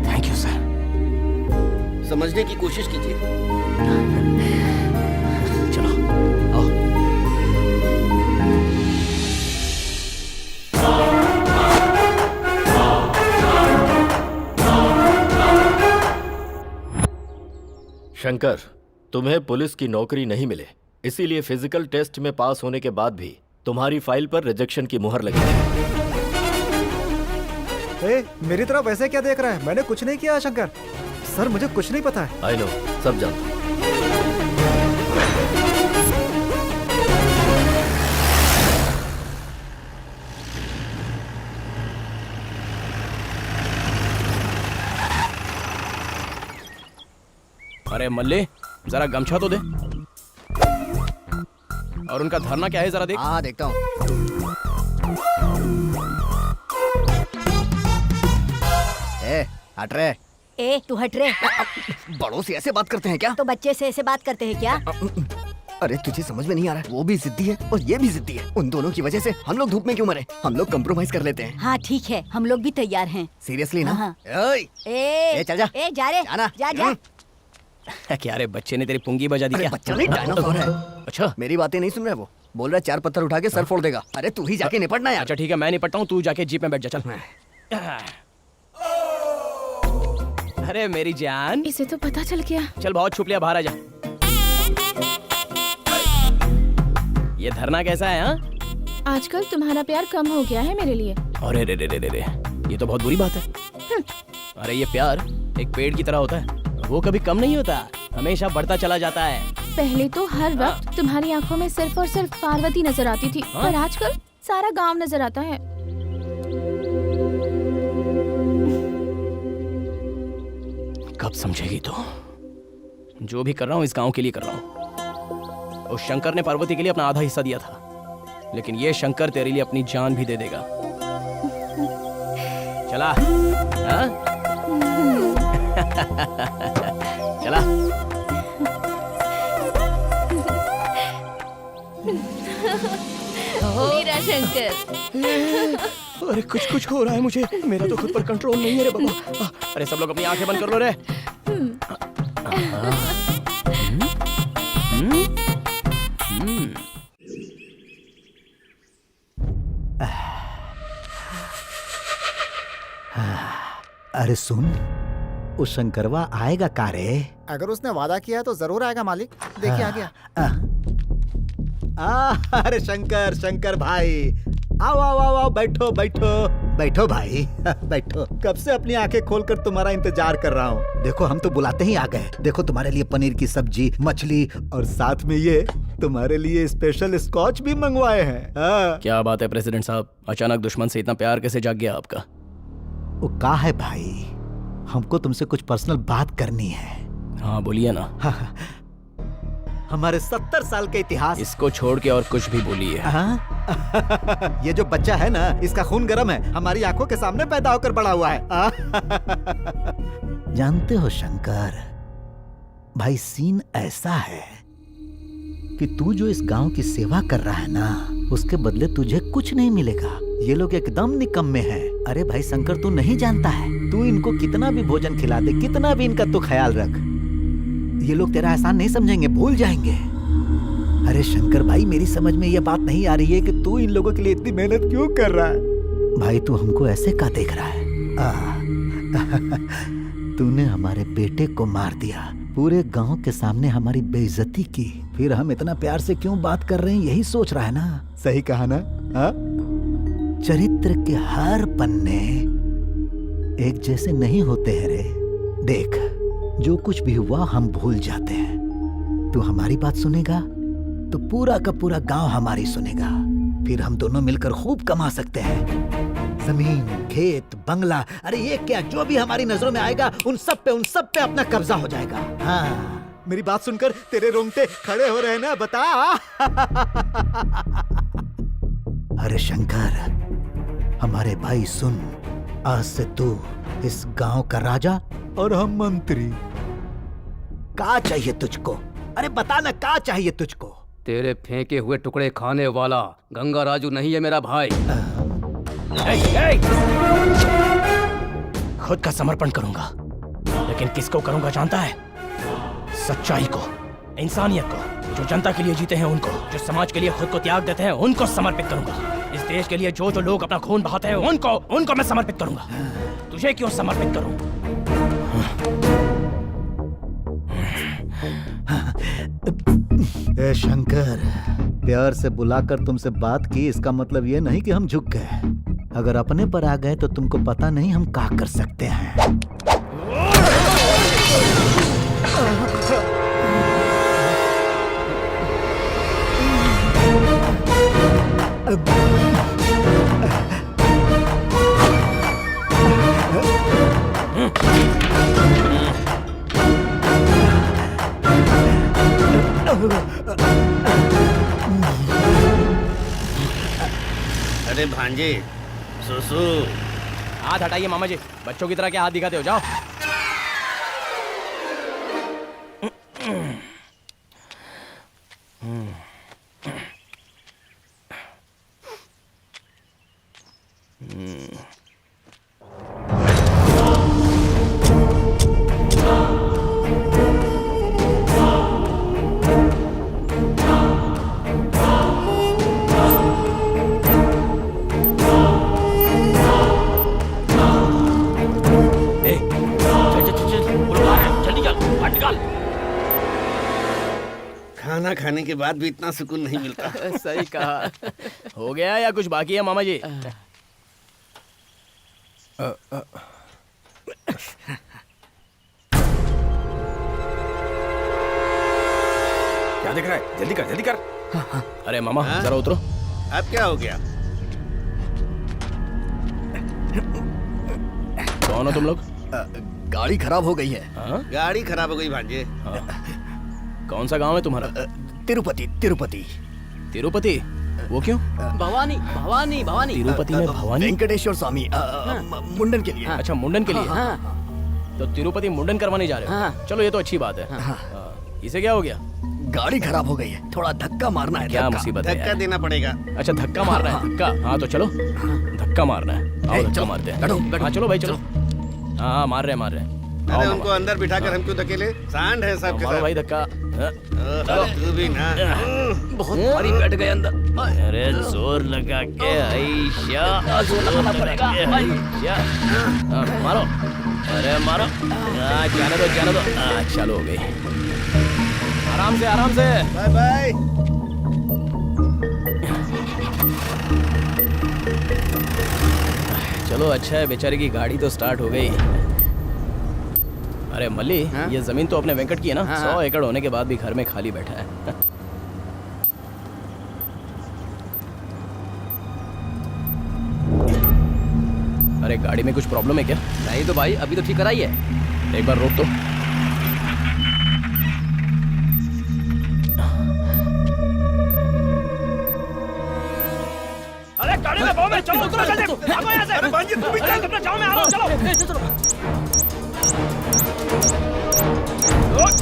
Thank you sir. समझने की कोशिश कीजिए। चलो आओ। शंकर, तुम्हें पुलिस की नौकरी नहीं मिले, इसीलिए फिजिकल टेस्ट में पास होने के बाद भी तुम्हारी फाइल पर रिजेक्शन की मुहर लगी है। मेरी तरफ ऐसे क्या देख रहा है? मैंने कुछ नहीं किया शंकर सर, मुझे कुछ नहीं पता है। आई नो, सब जानता हूं। अरे मल्ले, जरा गमछा तो दे। और उनका धरना क्या है जरा देख। हाँ देखता हूँ। हट रे। ए तू हट रे। बड़ों से ऐसे बात करते हैं क्या? तो बच्चे से ऐसे बात करते हैं क्या? अरे तुझे समझ में नहीं आ रहा है, वो भी जिद्दी है और ये भी जिद्दी है। उन दोनों की वजह से हम लोग धूप में क्यों मरे? हम लोग कंप्रोमाइज कर लेते हैं। हाँ ठीक है, हम लोग भी तैयार हैं। सीरियसली ना? हाँ। ए, चल जा। ए जा रे, जाना। जा जा। क्या रे, बच्चे ने तेरी पुंगी बजा दी क्या? बच्चा नहीं, डायनासोर है। अच्छा, मेरी बातें नहीं सुन रहा है वो। बोल रहा है 4 पत्थर उठा के सर फोड़ देगा। अरे तू ही जाके निपटना यार। अच्छा ठीक है, मैं निपटता हूँ, तू जाके जीप में बैठ जा। चल। अरे मेरी जान, इसे तो पता चल गया। चल बहुत छुप लिया, बाहर आ जा। ये धरना कैसा है? हाँ, आजकल तुम्हारा प्यार कम हो गया है मेरे लिए। अरे रे रे रे रे रे, ये तो बहुत बुरी बात है। अरे ये प्यार एक पेड़ की तरह होता है, वो कभी कम नहीं होता, हमेशा बढ़ता चला जाता है। पहले तो हर वक्त तुम्हारी आंखों में सिर्फ और सिर्फ पार्वती नजर आती थी, पर आजकल सारा गांव नजर आता है। कब समझेगी तू? जो भी कर रहा हूँ इस गांव के लिए कर रहा हूँ। उस शंकर ने पार्वती के लिए अपना आधा हिस्सा दिया था, लेकिन ये शंकर तेरे लिए अपनी जान भी दे देगा। चला। हाँ? चला। मेरा शंकर। अरे कुछ कुछ हो रहा है मुझे, मेरा तो खुद पर कंट्रोल नहीं है रे बाबा। अरे सब लोग अपनी आंखें बंद कर लो रे। अरे सुन, उस शंकरवा आएगा का रे? अगर उसने वादा किया तो जरूर आएगा मालिक। देखिए आ गया। अरे शंकर, शंकर भाई, आओ आओ आओ आओ, बैठो बैठो बैठो भाई बैठो। कब से अपनी आंखें खोलकर तुम्हारा इंतजार कर रहा हूँ। देखो हम तो बुलाते ही आ गए। देखो तुम्हारे लिए पनीर की सब्जी, मछली और साथ में ये तुम्हारे लिए स्पेशल स्कॉच भी मंगवाए हैं। क्या बात है प्रेसिडेंट साहब, अचानक दुश्मन से इतना प्यार कैसे जाग गया आपका? वो का है भाई, हमको तुमसे कुछ पर्सनल बात करनी है। हाँ बोलिए ना। हमारे 70 साल के इतिहास। इसको छोड़ के और कुछ भी बोलिए। ये जो बच्चा है ना, इसका खून गर्म है, हमारी आंखों के सामने पैदा होकर बड़ा हुआ है। जानते हो शंकर, भाई सीन ऐसा है कि तू जो इस गांव की सेवा कर रहा है ना, उसके बदले तुझे कुछ नहीं मिलेगा। ये लोग एकदम निकम्मे हैं। अरे भाई शंकर, तू नहीं जानता है, तू इनको कितना भी भोजन खिला दे, कितना भी इनका तू ख्याल रख, ये लोग तेरा एहसान नहीं समझेंगे, भूल जाएंगे। अरे शंकर भाई, मेरी समझ में ये बात नहीं आ रही है कि तू इन लोगों के लिए इतनी मेहनत क्यों कर रहा है। भाई तू हमको ऐसे का देख रहा है? तूने हमारे बेटे को मार दिया, पूरे गांव के सामने हमारी बेइज्जती की, फिर हम इतना प्यार से क्यों बात कर रहे हैं, यही सोच रहा है ना? सही कहा ना? हा? चरित्र के हर पन्ने एक जैसे नहीं होते हैं रे। देख, जो कुछ भी हुआ हम भूल जाते हैं। तू हमारी बात सुनेगा तो पूरा का पूरा गांव हमारी सुनेगा, फिर हम दोनों मिलकर खूब कमा सकते हैं। जमीन, खेत, बंगला, अरे ये क्या, जो भी हमारी नजरों में आएगा उन सब पे अपना कब्जा हो जाएगा। हाँ, मेरी बात सुनकर तेरे रोंगटे खड़े हो रहे हैं ना? बता। अरे शंकर, हमारे भाई सुन, आज से तू इस गांव का राजा और हम मंत्री। क्या चाहिए तुझको? अरे बता ना, क्या चाहिए तुझको? तेरे फेंके हुए टुकड़े खाने वाला गंगा राजू नहीं है मेरा भाई। खुद का समर्पण करूंगा, लेकिन किसको करूंगा जानता है? सच्चाई को, इंसानियत को, जो जनता के लिए जीते हैं उनको, जो समाज के लिए खुद को त्याग देते हैं उनको समर्पित करूंगा। इस देश के लिए जो जो लोग अपना खून बहाते हैं उनको मैं समर्पित करूंगा। तुझे क्यों समर्पित करूं? ए शंकर, प्यार से बुलाकर तुमसे बात की, इसका मतलब ये नहीं कि हम झुक गए। अगर अपने पर आ गए तो तुमको पता नहीं हम क्या कर सकते हैं। अरे भांजे, सुसु। हाथ हटाइए मामा जी, बच्चों की तरह क्या हाथ दिखाते हो? जाओ। खाना खाने के बाद भी इतना सुकून नहीं मिलता। सही कहा। हो गया या कुछ बाकी है मामा जी? क्या दिख रहा है? जल्दी कर, जल्दी कर। अरे मामा, जरा उतरो। अब क्या हो गया? कौन हो तुम लोग? गाड़ी खराब हो गई है। गाड़ी खराब हो गई भांजे। कौन सा गांव है तुम्हारा? तिरुपति। तिरुपति? तिरुपति? वो क्यों? भवानी भवानी भवानी। तिरुपति में भवानी? वेंकटेश्वर स्वामी मुंडन के लिए। अच्छा, मुंडन के लिए। तो तिरुपति मुंडन करवाने जा रहे हो? चलो, ये तो अच्छी बात है। इसे क्या हो गया? गाड़ी खराब हो गई है, थोड़ा धक्का मारना है। क्या मुसीबत है? धक्का देना पड़ेगा। अच्छा, धक्का मारना है। धक्का? हाँ तो चलो, धक्का मारना है। आओ धक्का मारते हैं। हाँ चलो भाई, चलो। हाँ, मार रहे हैं। अरे उनको अंदर बिठाकर हम क्यों धकेले? सांड है सब के सब। मारो भाई धक्का। तू भी ना। बहुत भारी बैठ गए अंदर। अरे जोर लगा के मारो। अरे मारो। जाने दो। चलो हो गई। आराम से, आराम से। Bye bye. चलो, अच्छा है, बेचारे की गाड़ी तो स्टार्ट हो गई। अरे मल्ली, ये जमीन तो अपने वेंकट की है ना? 100 एकड़ होने के बाद भी घर में खाली बैठा है। अरे गाड़ी में कुछ प्रॉब्लम है क्या? नहीं तो भाई, अभी तो ठीक कराई है। एक बार रोक तो। अरे गाड़ी में बम है, चलो उतरो जल्दी। भागो यहाँ से। अरे भांजी, तुम भी चल, अपना जाओ में आ रहा हूँ, चलो। बहुत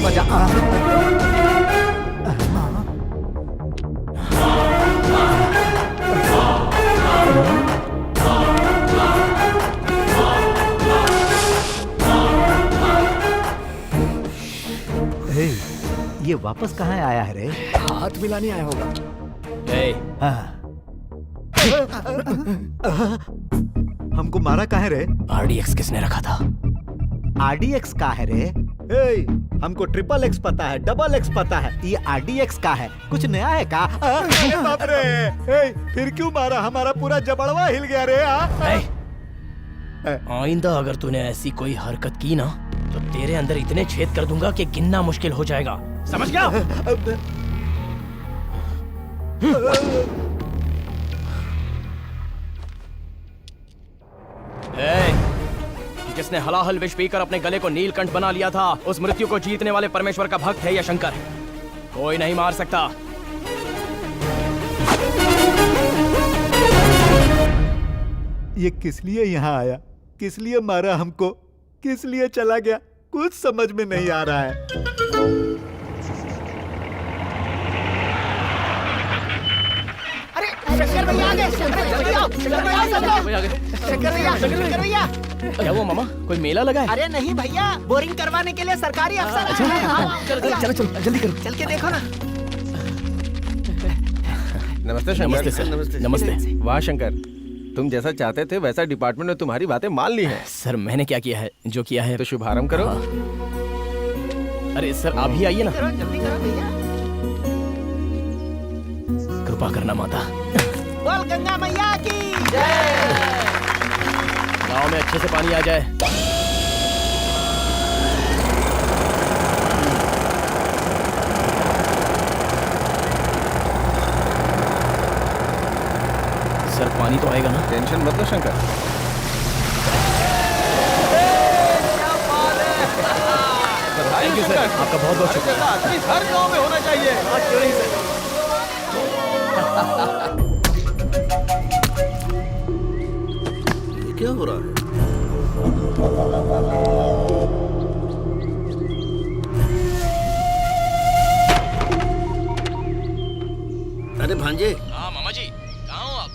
मजा ये वापस कहाँ आया है रे? हाथ मिलाने आया होगा। हमको मारा कहाँ है रे? RDX किसने रखा था? RDX का है रे? हमको XXX पता है, XX पता है, ये RDX का है। कुछ नया है का? बाप रे! फिर क्यों मारा? हमारा पूरा जबड़वा हिल गया रे। आइंदा अगर तूने ऐसी कोई हरकत की ना तो तेरे अंदर इतने छेद कर दूंगा कि गिनना मुश्किल हो जाएगा, समझ गया? जिसने हलाहल विष पीकर अपने गले को नीलकंठ बना लिया था, उस मृत्यु को जीतने वाले परमेश्वर का भक्त है या शंकर। कोई नहीं मार सकता। ये किस लिए यहाँ आया? किस लिए मारा हमको? किस लिए चला गया? कुछ समझ में नहीं आ रहा है। अरे शंकर भैया आ गए! शंकर भैया! क्या वो मामा, कोई मेला लगा है? अरे नहीं भैया, बोरिंग करवाने के लिए सरकारी अफसर आए हैं। चलो जल्दी करो। चल के देखो ना। नमस्ते शंकर। नमस्ते सर। नमस्ते। वाह शंकर, तुम जैसा चाहते थे वैसा डिपार्टमेंट ने तुम्हारी बातें मान ली हैं। सर मैंने क्या किया है? जो किया है तो शुभारंभ करो। अरे सर आप भी आइए ना। जल्दी करो भैया। कृपा करना माता। बोल गंगा मैया की गांव में अच्छे से पानी आ जाए। सर पानी तो आएगा ना? टेंशन मत लो शंकर। थैंक यू सर, आपका बहुत बहुत शुक्रिया। हर गांव में होना चाहिए। क्यों नहीं सर? ये क्या हो रहा है? अरे भांजे। हाँ मामा जी, कहाँ हो आप?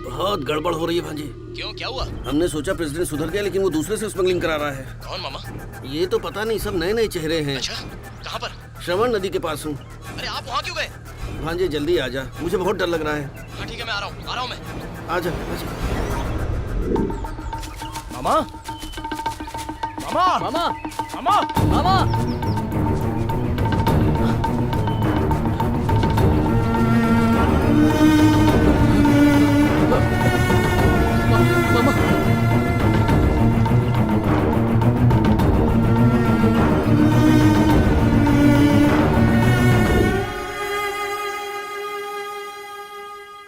बहुत गड़बड़ हो रही है भांजे। क्यों, क्या हुआ? हमने सोचा प्रेसिडेंट सुधर गया, लेकिन वो दूसरे से स्मगलिंग करा रहा है। कौन मामा? ये तो पता नहीं, सब नए नए चेहरे हैं। अच्छा, कहाँ पर? श्रवण नदी के पास हूँ। अरे आप वहाँ क्यों गए? भांजे जल्दी आ जा, मुझे बहुत डर लग रहा है। हाँ ठीक है, मैं आ रहा हूँ मैं। आजा मामा, मामा, मामा, मामा, मामा।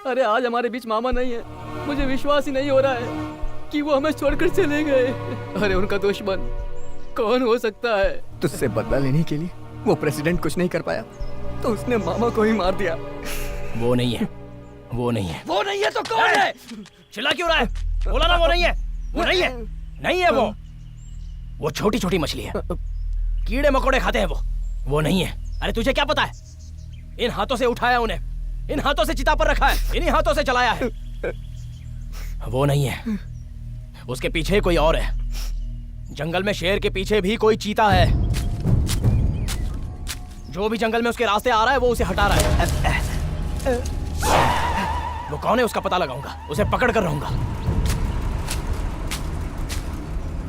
अरे आज हमारे बीच मामा नहीं है। मुझे विश्वास ही नहीं हो रहा है कि वो हमें छोड़कर चले गए। अरे उनका दुश्मन कौन हो सकता है? तुझसे बदला लेने के लिए वो प्रेसिडेंट कुछ नहीं कर पाया तो उसने मामा को ही मार दिया। वो नहीं है, वो नहीं है। वो नहीं है तो कौन है? चिल्ला क्यों रहा है? बोला ना वो नहीं है, वो नहीं है, नहीं है वो छोटी छोटी मछली है, कीड़े मकोड़े खाते हैं वो नहीं है। अरे तुझे क्या पता है? इन हाथों से उठाया उन्हें, इन हाथों से चिता पर रखा है, इन्हीं हाथों से चलाया है। वो नहीं है, उसके पीछे कोई और है। जंगल में शेर के पीछे भी कोई चीता है। जो भी जंगल में उसके रास्ते आ रहा है वो उसे हटा रहा है। वो कौन है उसका पता लगाऊंगा, उसे पकड़ कर रहूंगा।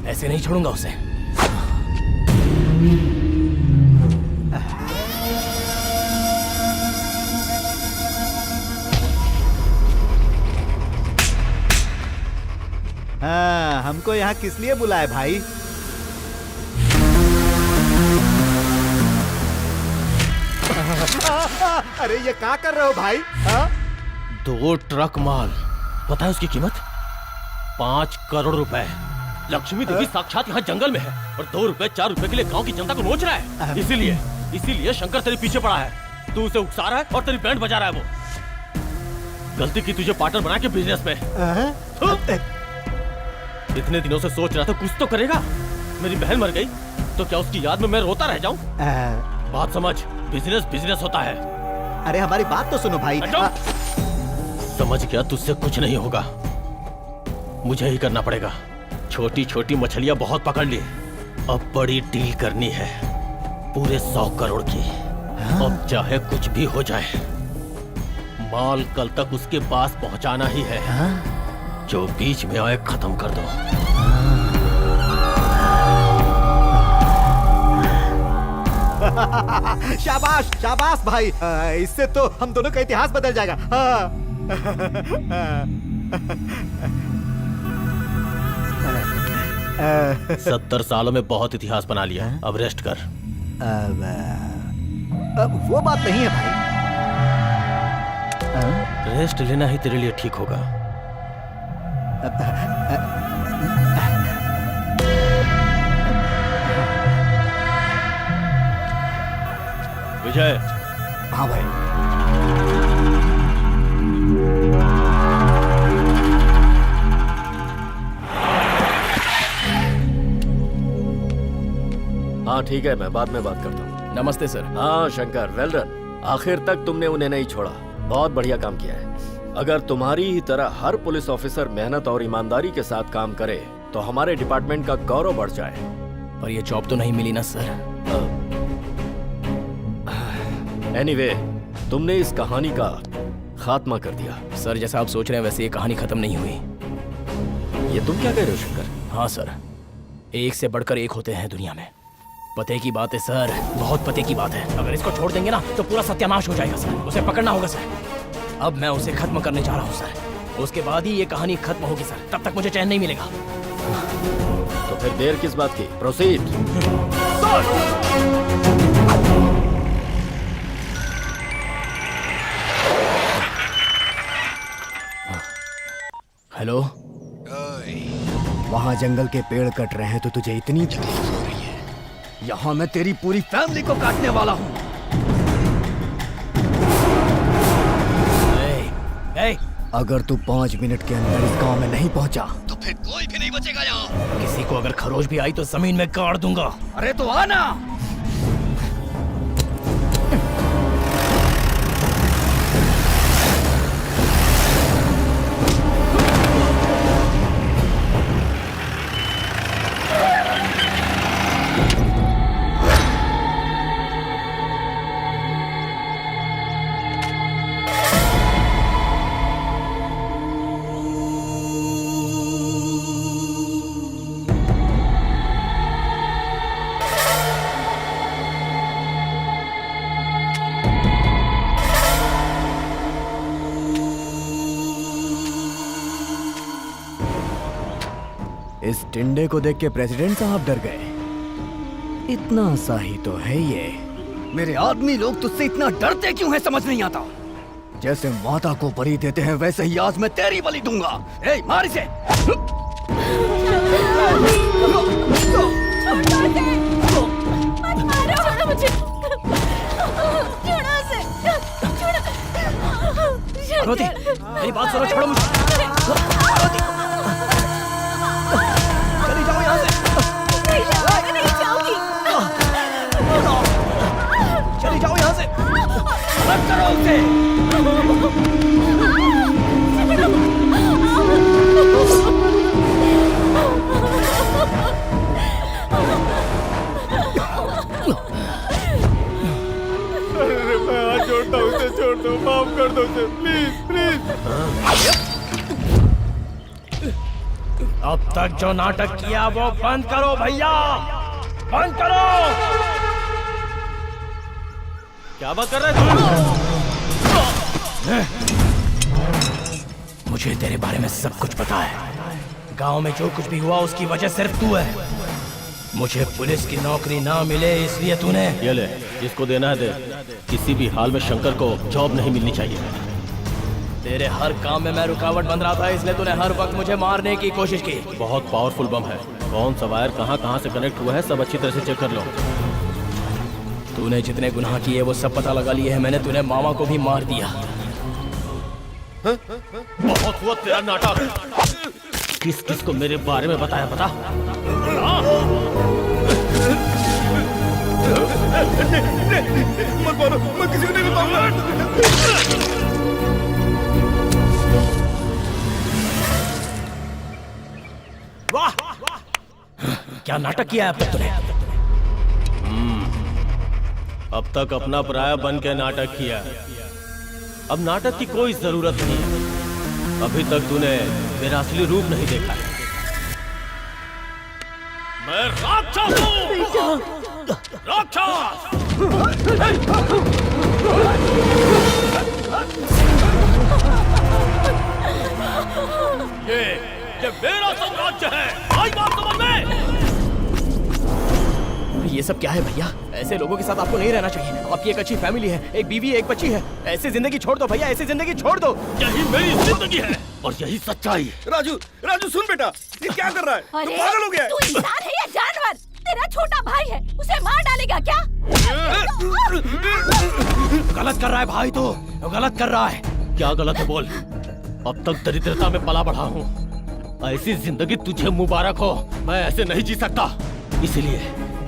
ऐसे नहीं छोड़ूंगा उसे। हाँ, हमको यहाँ किस लिए बुलाए भाई? अरे ये क्या कर रहे हो भाई? 2 ट्रक माल। पता है उसकी कीमत? 5 करोड़ रुपए। लक्ष्मी देवी साक्षात यहाँ जंगल में है और 2 रुपए 4 रुपए के लिए गांव की जनता को नोच रहा है। इसीलिए शंकर तेरे पीछे पड़ा है। तू उसे उकसा रहा है और तेरी बैंड बजा रहा है। वो गलती की तुझे पार्टनर बना के बिजनेस में। इतने दिनों से सोच रहा था कुछ तो करेगा। मेरी बहन मर गई तो क्या उसकी याद में मैं रोता रह जाऊं? बात समझ, बिजनेस होता है। अरे हमारी बात तो सुनो भाई। समझ गया, तुझसे कुछ नहीं होगा। मुझे ही करना पड़ेगा। छोटी छोटी मछलियां बहुत पकड़ ली, अब बड़ी डील करनी है, पूरे 100 करोड़ की। अब चाहे कुछ भी हो जाए, माल कल तक उसके पास पहुंचाना ही है। जो बीच में आए खत्म कर दो। शाबाश शाबाश भाई, इससे तो हम दोनों का इतिहास बदल जाएगा। 70 सालों में बहुत इतिहास बना लिया, अब रेस्ट कर। वो बात नहीं है भाई। रेस्ट लेना ही तेरे लिए ठीक होगा। विजय। हाँ भाई। हाँ ठीक है, मैं बाद में बात करता हूँ। नमस्ते सर। हाँ शंकर, वेल डन। आखिर तक तुमने उन्हें नहीं छोड़ा, बहुत बढ़िया काम किया है। अगर तुम्हारी ही तरह हर पुलिस ऑफिसर मेहनत और ईमानदारी के साथ काम करे तो हमारे डिपार्टमेंट का गौरव बढ़ जाए। पर ये जॉब तो नहीं मिली ना सर। एनीवे, तुमने इस कहानी का खात्मा कर दिया। सर जैसा आप सोच रहे हैं वैसे ये कहानी खत्म नहीं हुई। ये तुम क्या कह रहे हो शंकर? हाँ सर, एक से बढ़कर एक होते हैं दुनिया में। पते की बात है सर, बहुत पते की बात है। अगर इसको छोड़ देंगे ना तो पूरा सत्यानाश हो जाएगा सर। उसे पकड़ना होगा सर। अब मैं उसे खत्म करने जा रहा हूँ सर। उसके बाद ही ये कहानी खत्म होगी सर, तब तक मुझे चैन नहीं मिलेगा। तो फिर देर किस बात की? प्रोसीड। हेलो। वहाँ जंगल के पेड़ कट रहे हैं तो तुझे इतनी तकलीफ हो रही है। यहाँ मैं तेरी पूरी फैमिली को काटने वाला हूँ। अगर तू 5 मिनट के अंदर इस गांव में नहीं पहुँचा तो फिर कोई भी नहीं बचेगा यहाँ। किसी को अगर खरोच भी आई तो जमीन में गाड़ दूंगा। अरे तो आना। इस टिंडे को देख के प्रेसिडेंट साहब डर गए। इतना सा ही तो है ये। मेरे आदमी लोग तुझसे इतना डरते क्यों है समझ नहीं आता। जैसे माता को बलि देते हैं वैसे ही आज मैं तेरी बलि दूंगा। ए, मार इसे। रोती, मेरी बात सुनो, छोड़ो मुझे। चली जाओ यहाँ से। नहीं जाऊंगी। चली जाओ यहाँ से। मत करो उसे। अरे मैं हाथ जोड़ता हूँ, उसे छोड़ दो, माफ कर दो उसे, प्लीज प्लीज। अब तक जो नाटक किया वो बंद करो भैया, बंद करो। क्या बात कर रहे हो? मुझे तेरे बारे में सब कुछ पता है। गांव में जो कुछ भी हुआ उसकी वजह सिर्फ तू है। मुझे पुलिस की नौकरी ना मिले इसलिए तूने। ये ले, जिसको देना है दे। किसी भी हाल में शंकर को जॉब नहीं मिलनी चाहिए। तेरे हर काम में मैं रुकावट बन रहा था, इसलिए तूने हर वक्त मुझे मारने की कोशिश की। बहुत पावरफुल बम है। कौन सा वायर कहाँ से कनेक्ट हुआ है सब अच्छी तरह से चेक कर लो। तूने जितने गुनाह किए वो सब पता लगा लिए हैं मैंने। तूने मामा को भी मार दिया। बहुत हुआ तेरा नाटक। किस किस को मेरे बारे में बताया पता? मत मारो, मैं किसी को नहीं बताऊंगा। वाह, क्या नाटक किया है अब तक तूने? अब तक अपना पराया बन के नाटक किया। अब नाटक की कोई जरूरत नहीं। अभी तक तूने मेरा असली रूप नहीं देखा है। मैं राक्षस हूँ। राक्षस। ये मेरा साम्राज्य है। आई बात समझ में? ये सब क्या है भैया? ऐसे लोगों के साथ आपको नहीं रहना चाहिए। आपकी एक अच्छी फैमिली है, एक बीवी, एक बच्ची है। ऐसी जिंदगी छोड़ दो भैया, ऐसी जिंदगी छोड़ दो। यही मेरी जिंदगी है और यही सच्चाई। राजू, राजू सुन बेटा, ये क्या कर रहा है? अरे, तू पागल हो गया है? तू इंसान है या जानवर? तेरा छोटा भाई है, उसे मार डालेगा क्या? गलत कर रहा है भाई, तो गलत कर रहा है। क्या गलत है बोल? अब तक दरिद्रता में पला बढ़ा हूँ। ऐसी जिंदगी तुझे मुबारक हो। मैं ऐसे नहीं जी सकता। इसलिए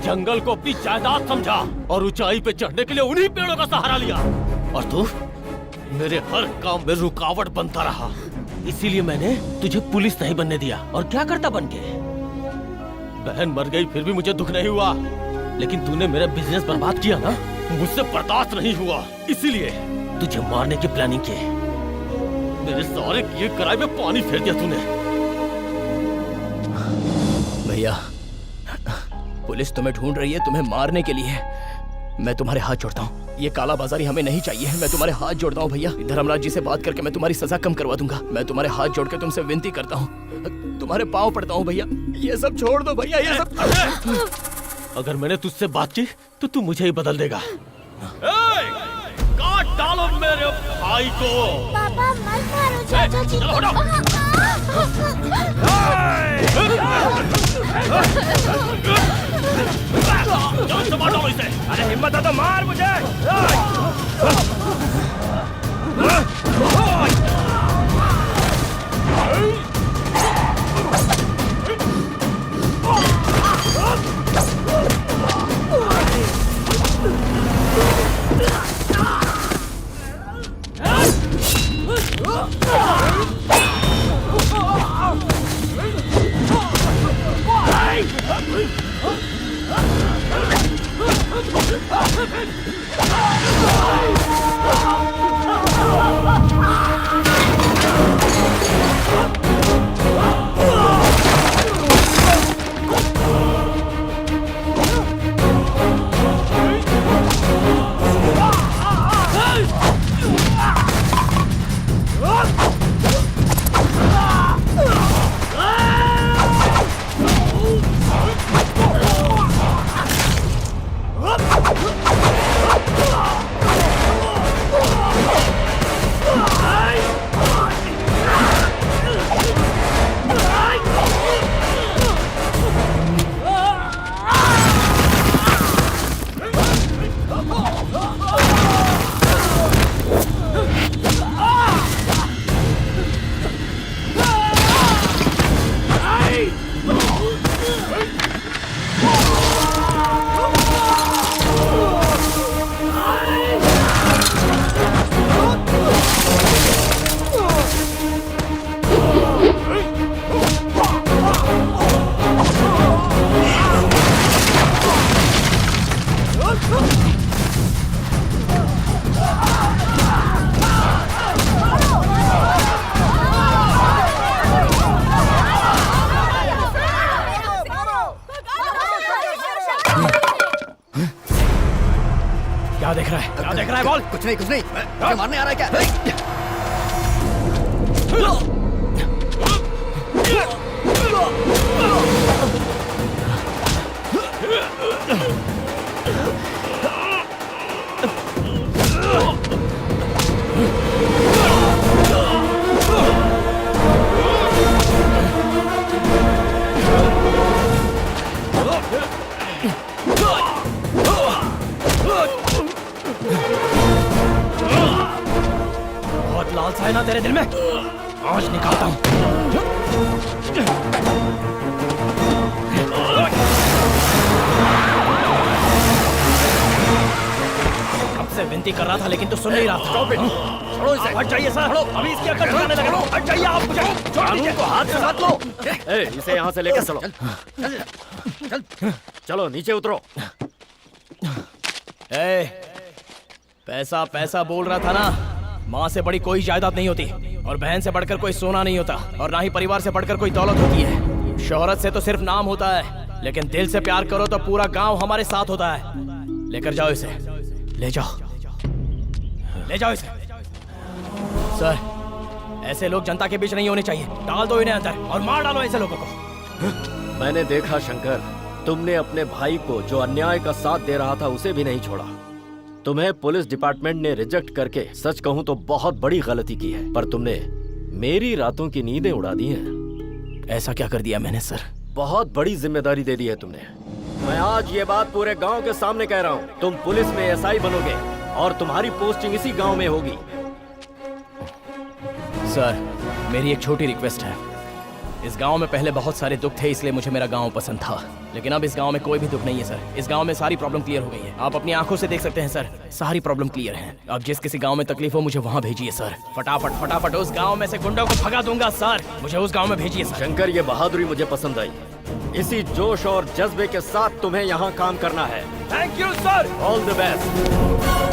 जंगल को अपनी जायदाद समझा और ऊंचाई पे चढ़ने के लिए उन्हीं पेड़ों का सहारा लिया। और तू मेरे हर काम में रुकावट बनता रहा। इसीलिए मैंने तुझे पुलिस नहीं बनने दिया। और क्या करता बन के? बहन मर गई फिर भी मुझे दुख नहीं हुआ। लेकिन तूने मेरा बिजनेस बर्बाद किया ना, मुझसे बर्दाश्त नहीं हुआ। इसीलिए तुझे मारने की प्लानिंग की। मेरे सारे किए कराए में पानी फेर दिया तूने। भैया, पुलिस तुम्हें ढूंढ रही है, तुम्हें मारने के लिए। मैं तुम्हारे हाथ जोड़ता हूँ। ये काला बाजारी हमें नहीं चाहिए। मैं तुम्हारे हाथ जोड़ता हूँ भैया। धर्मराज जी से बात करके मैं तुम्हारी सजा कम करवा दूंगा। मैं तुम्हारे हाथ जोड़ के तुमसे विनती करता हूँ, तुम्हारे पाँव पड़ता हूँ भैया। ये सब छोड़ दो भैया, ये सब। अगर मैंने तुझसे बात की तो तू मुझे ही बदल देगा। काट डालो मेरे भाई को। पापा मत मारो चाचा जी। चलो हटो। इसे। अरे हिम्मत है तो मार मुझे। क्या देख रहा है? क्या देख रहा है? बोल। कुछ नहीं, कुछ नहीं। मुझे मारने आ रहा है क्या? दिल में? आज निकालता हूँ। अब से विनती कर रहा था लेकिन तू सुन नहीं रहा। छोड़ो इसे। हट जाइए सर। अभी इसकी अकल ठिकाने लगा। हट जाइए आप। मुझे कानून को हाथ से मत लो। इसे यहाँ से लेकर चलो। चलो नीचे उतरो। पैसा पैसा बोल रहा था ना। माँ से बड़ी कोई जायदाद नहीं होती और बहन से बढ़कर कोई सोना नहीं होता और ना ही परिवार से बढ़कर कोई दौलत होती है। शोहरत से तो सिर्फ नाम होता है, लेकिन दिल से प्यार करो तो पूरा गांव हमारे साथ होता है। लेकर जाओ इसे। ले जाओ, ले जाओ इसे। सर, ऐसे लोग जनता के बीच नहीं होने चाहिए। डाल दो इन्हें अंदर और मार डालो ऐसे लोगों को। मैंने देखा शंकर, तुमने अपने भाई को जो अन्याय का साथ दे रहा था उसे भी नहीं छोड़ा। तुम्हें पुलिस डिपार्टमेंट ने रिजेक्ट करके सच कहूं तो बहुत बड़ी गलती की है, पर तुमने मेरी रातों की नींदें उड़ा दी हैं। ऐसा क्या कर दिया मैंने सर? बहुत बड़ी जिम्मेदारी दे दी है तुमने। मैं आज ये बात पूरे गांव के सामने कह रहा हूँ। तुम पुलिस में एसआई बनोगे और तुम्हारी पोस्टिंग इसी गांव में होगी। सर, मेरी एक छोटी रिक्वेस्ट है। इस गांव में पहले बहुत सारे दुख थे, इसलिए मुझे मेरा गांव पसंद था, लेकिन अब इस गांव में कोई भी दुख नहीं है सर। इस गांव में सारी प्रॉब्लम क्लियर हो गई है। आप अपनी आंखों से देख सकते हैं सर, सारी प्रॉब्लम क्लियर है। अब जिस किसी गांव में तकलीफ हो मुझे वहां भेजिए सर। फटाफट फटाफट उस गांव में से गुंडों को भगा दूंगा सर। मुझे उस गांव में भेजिए सर। शंकर, ये बहादुरी मुझे पसंद आई। इसी जोश और जज्बे के साथ तुम्हें यहाँ काम करना है। Thank you sir. All the best.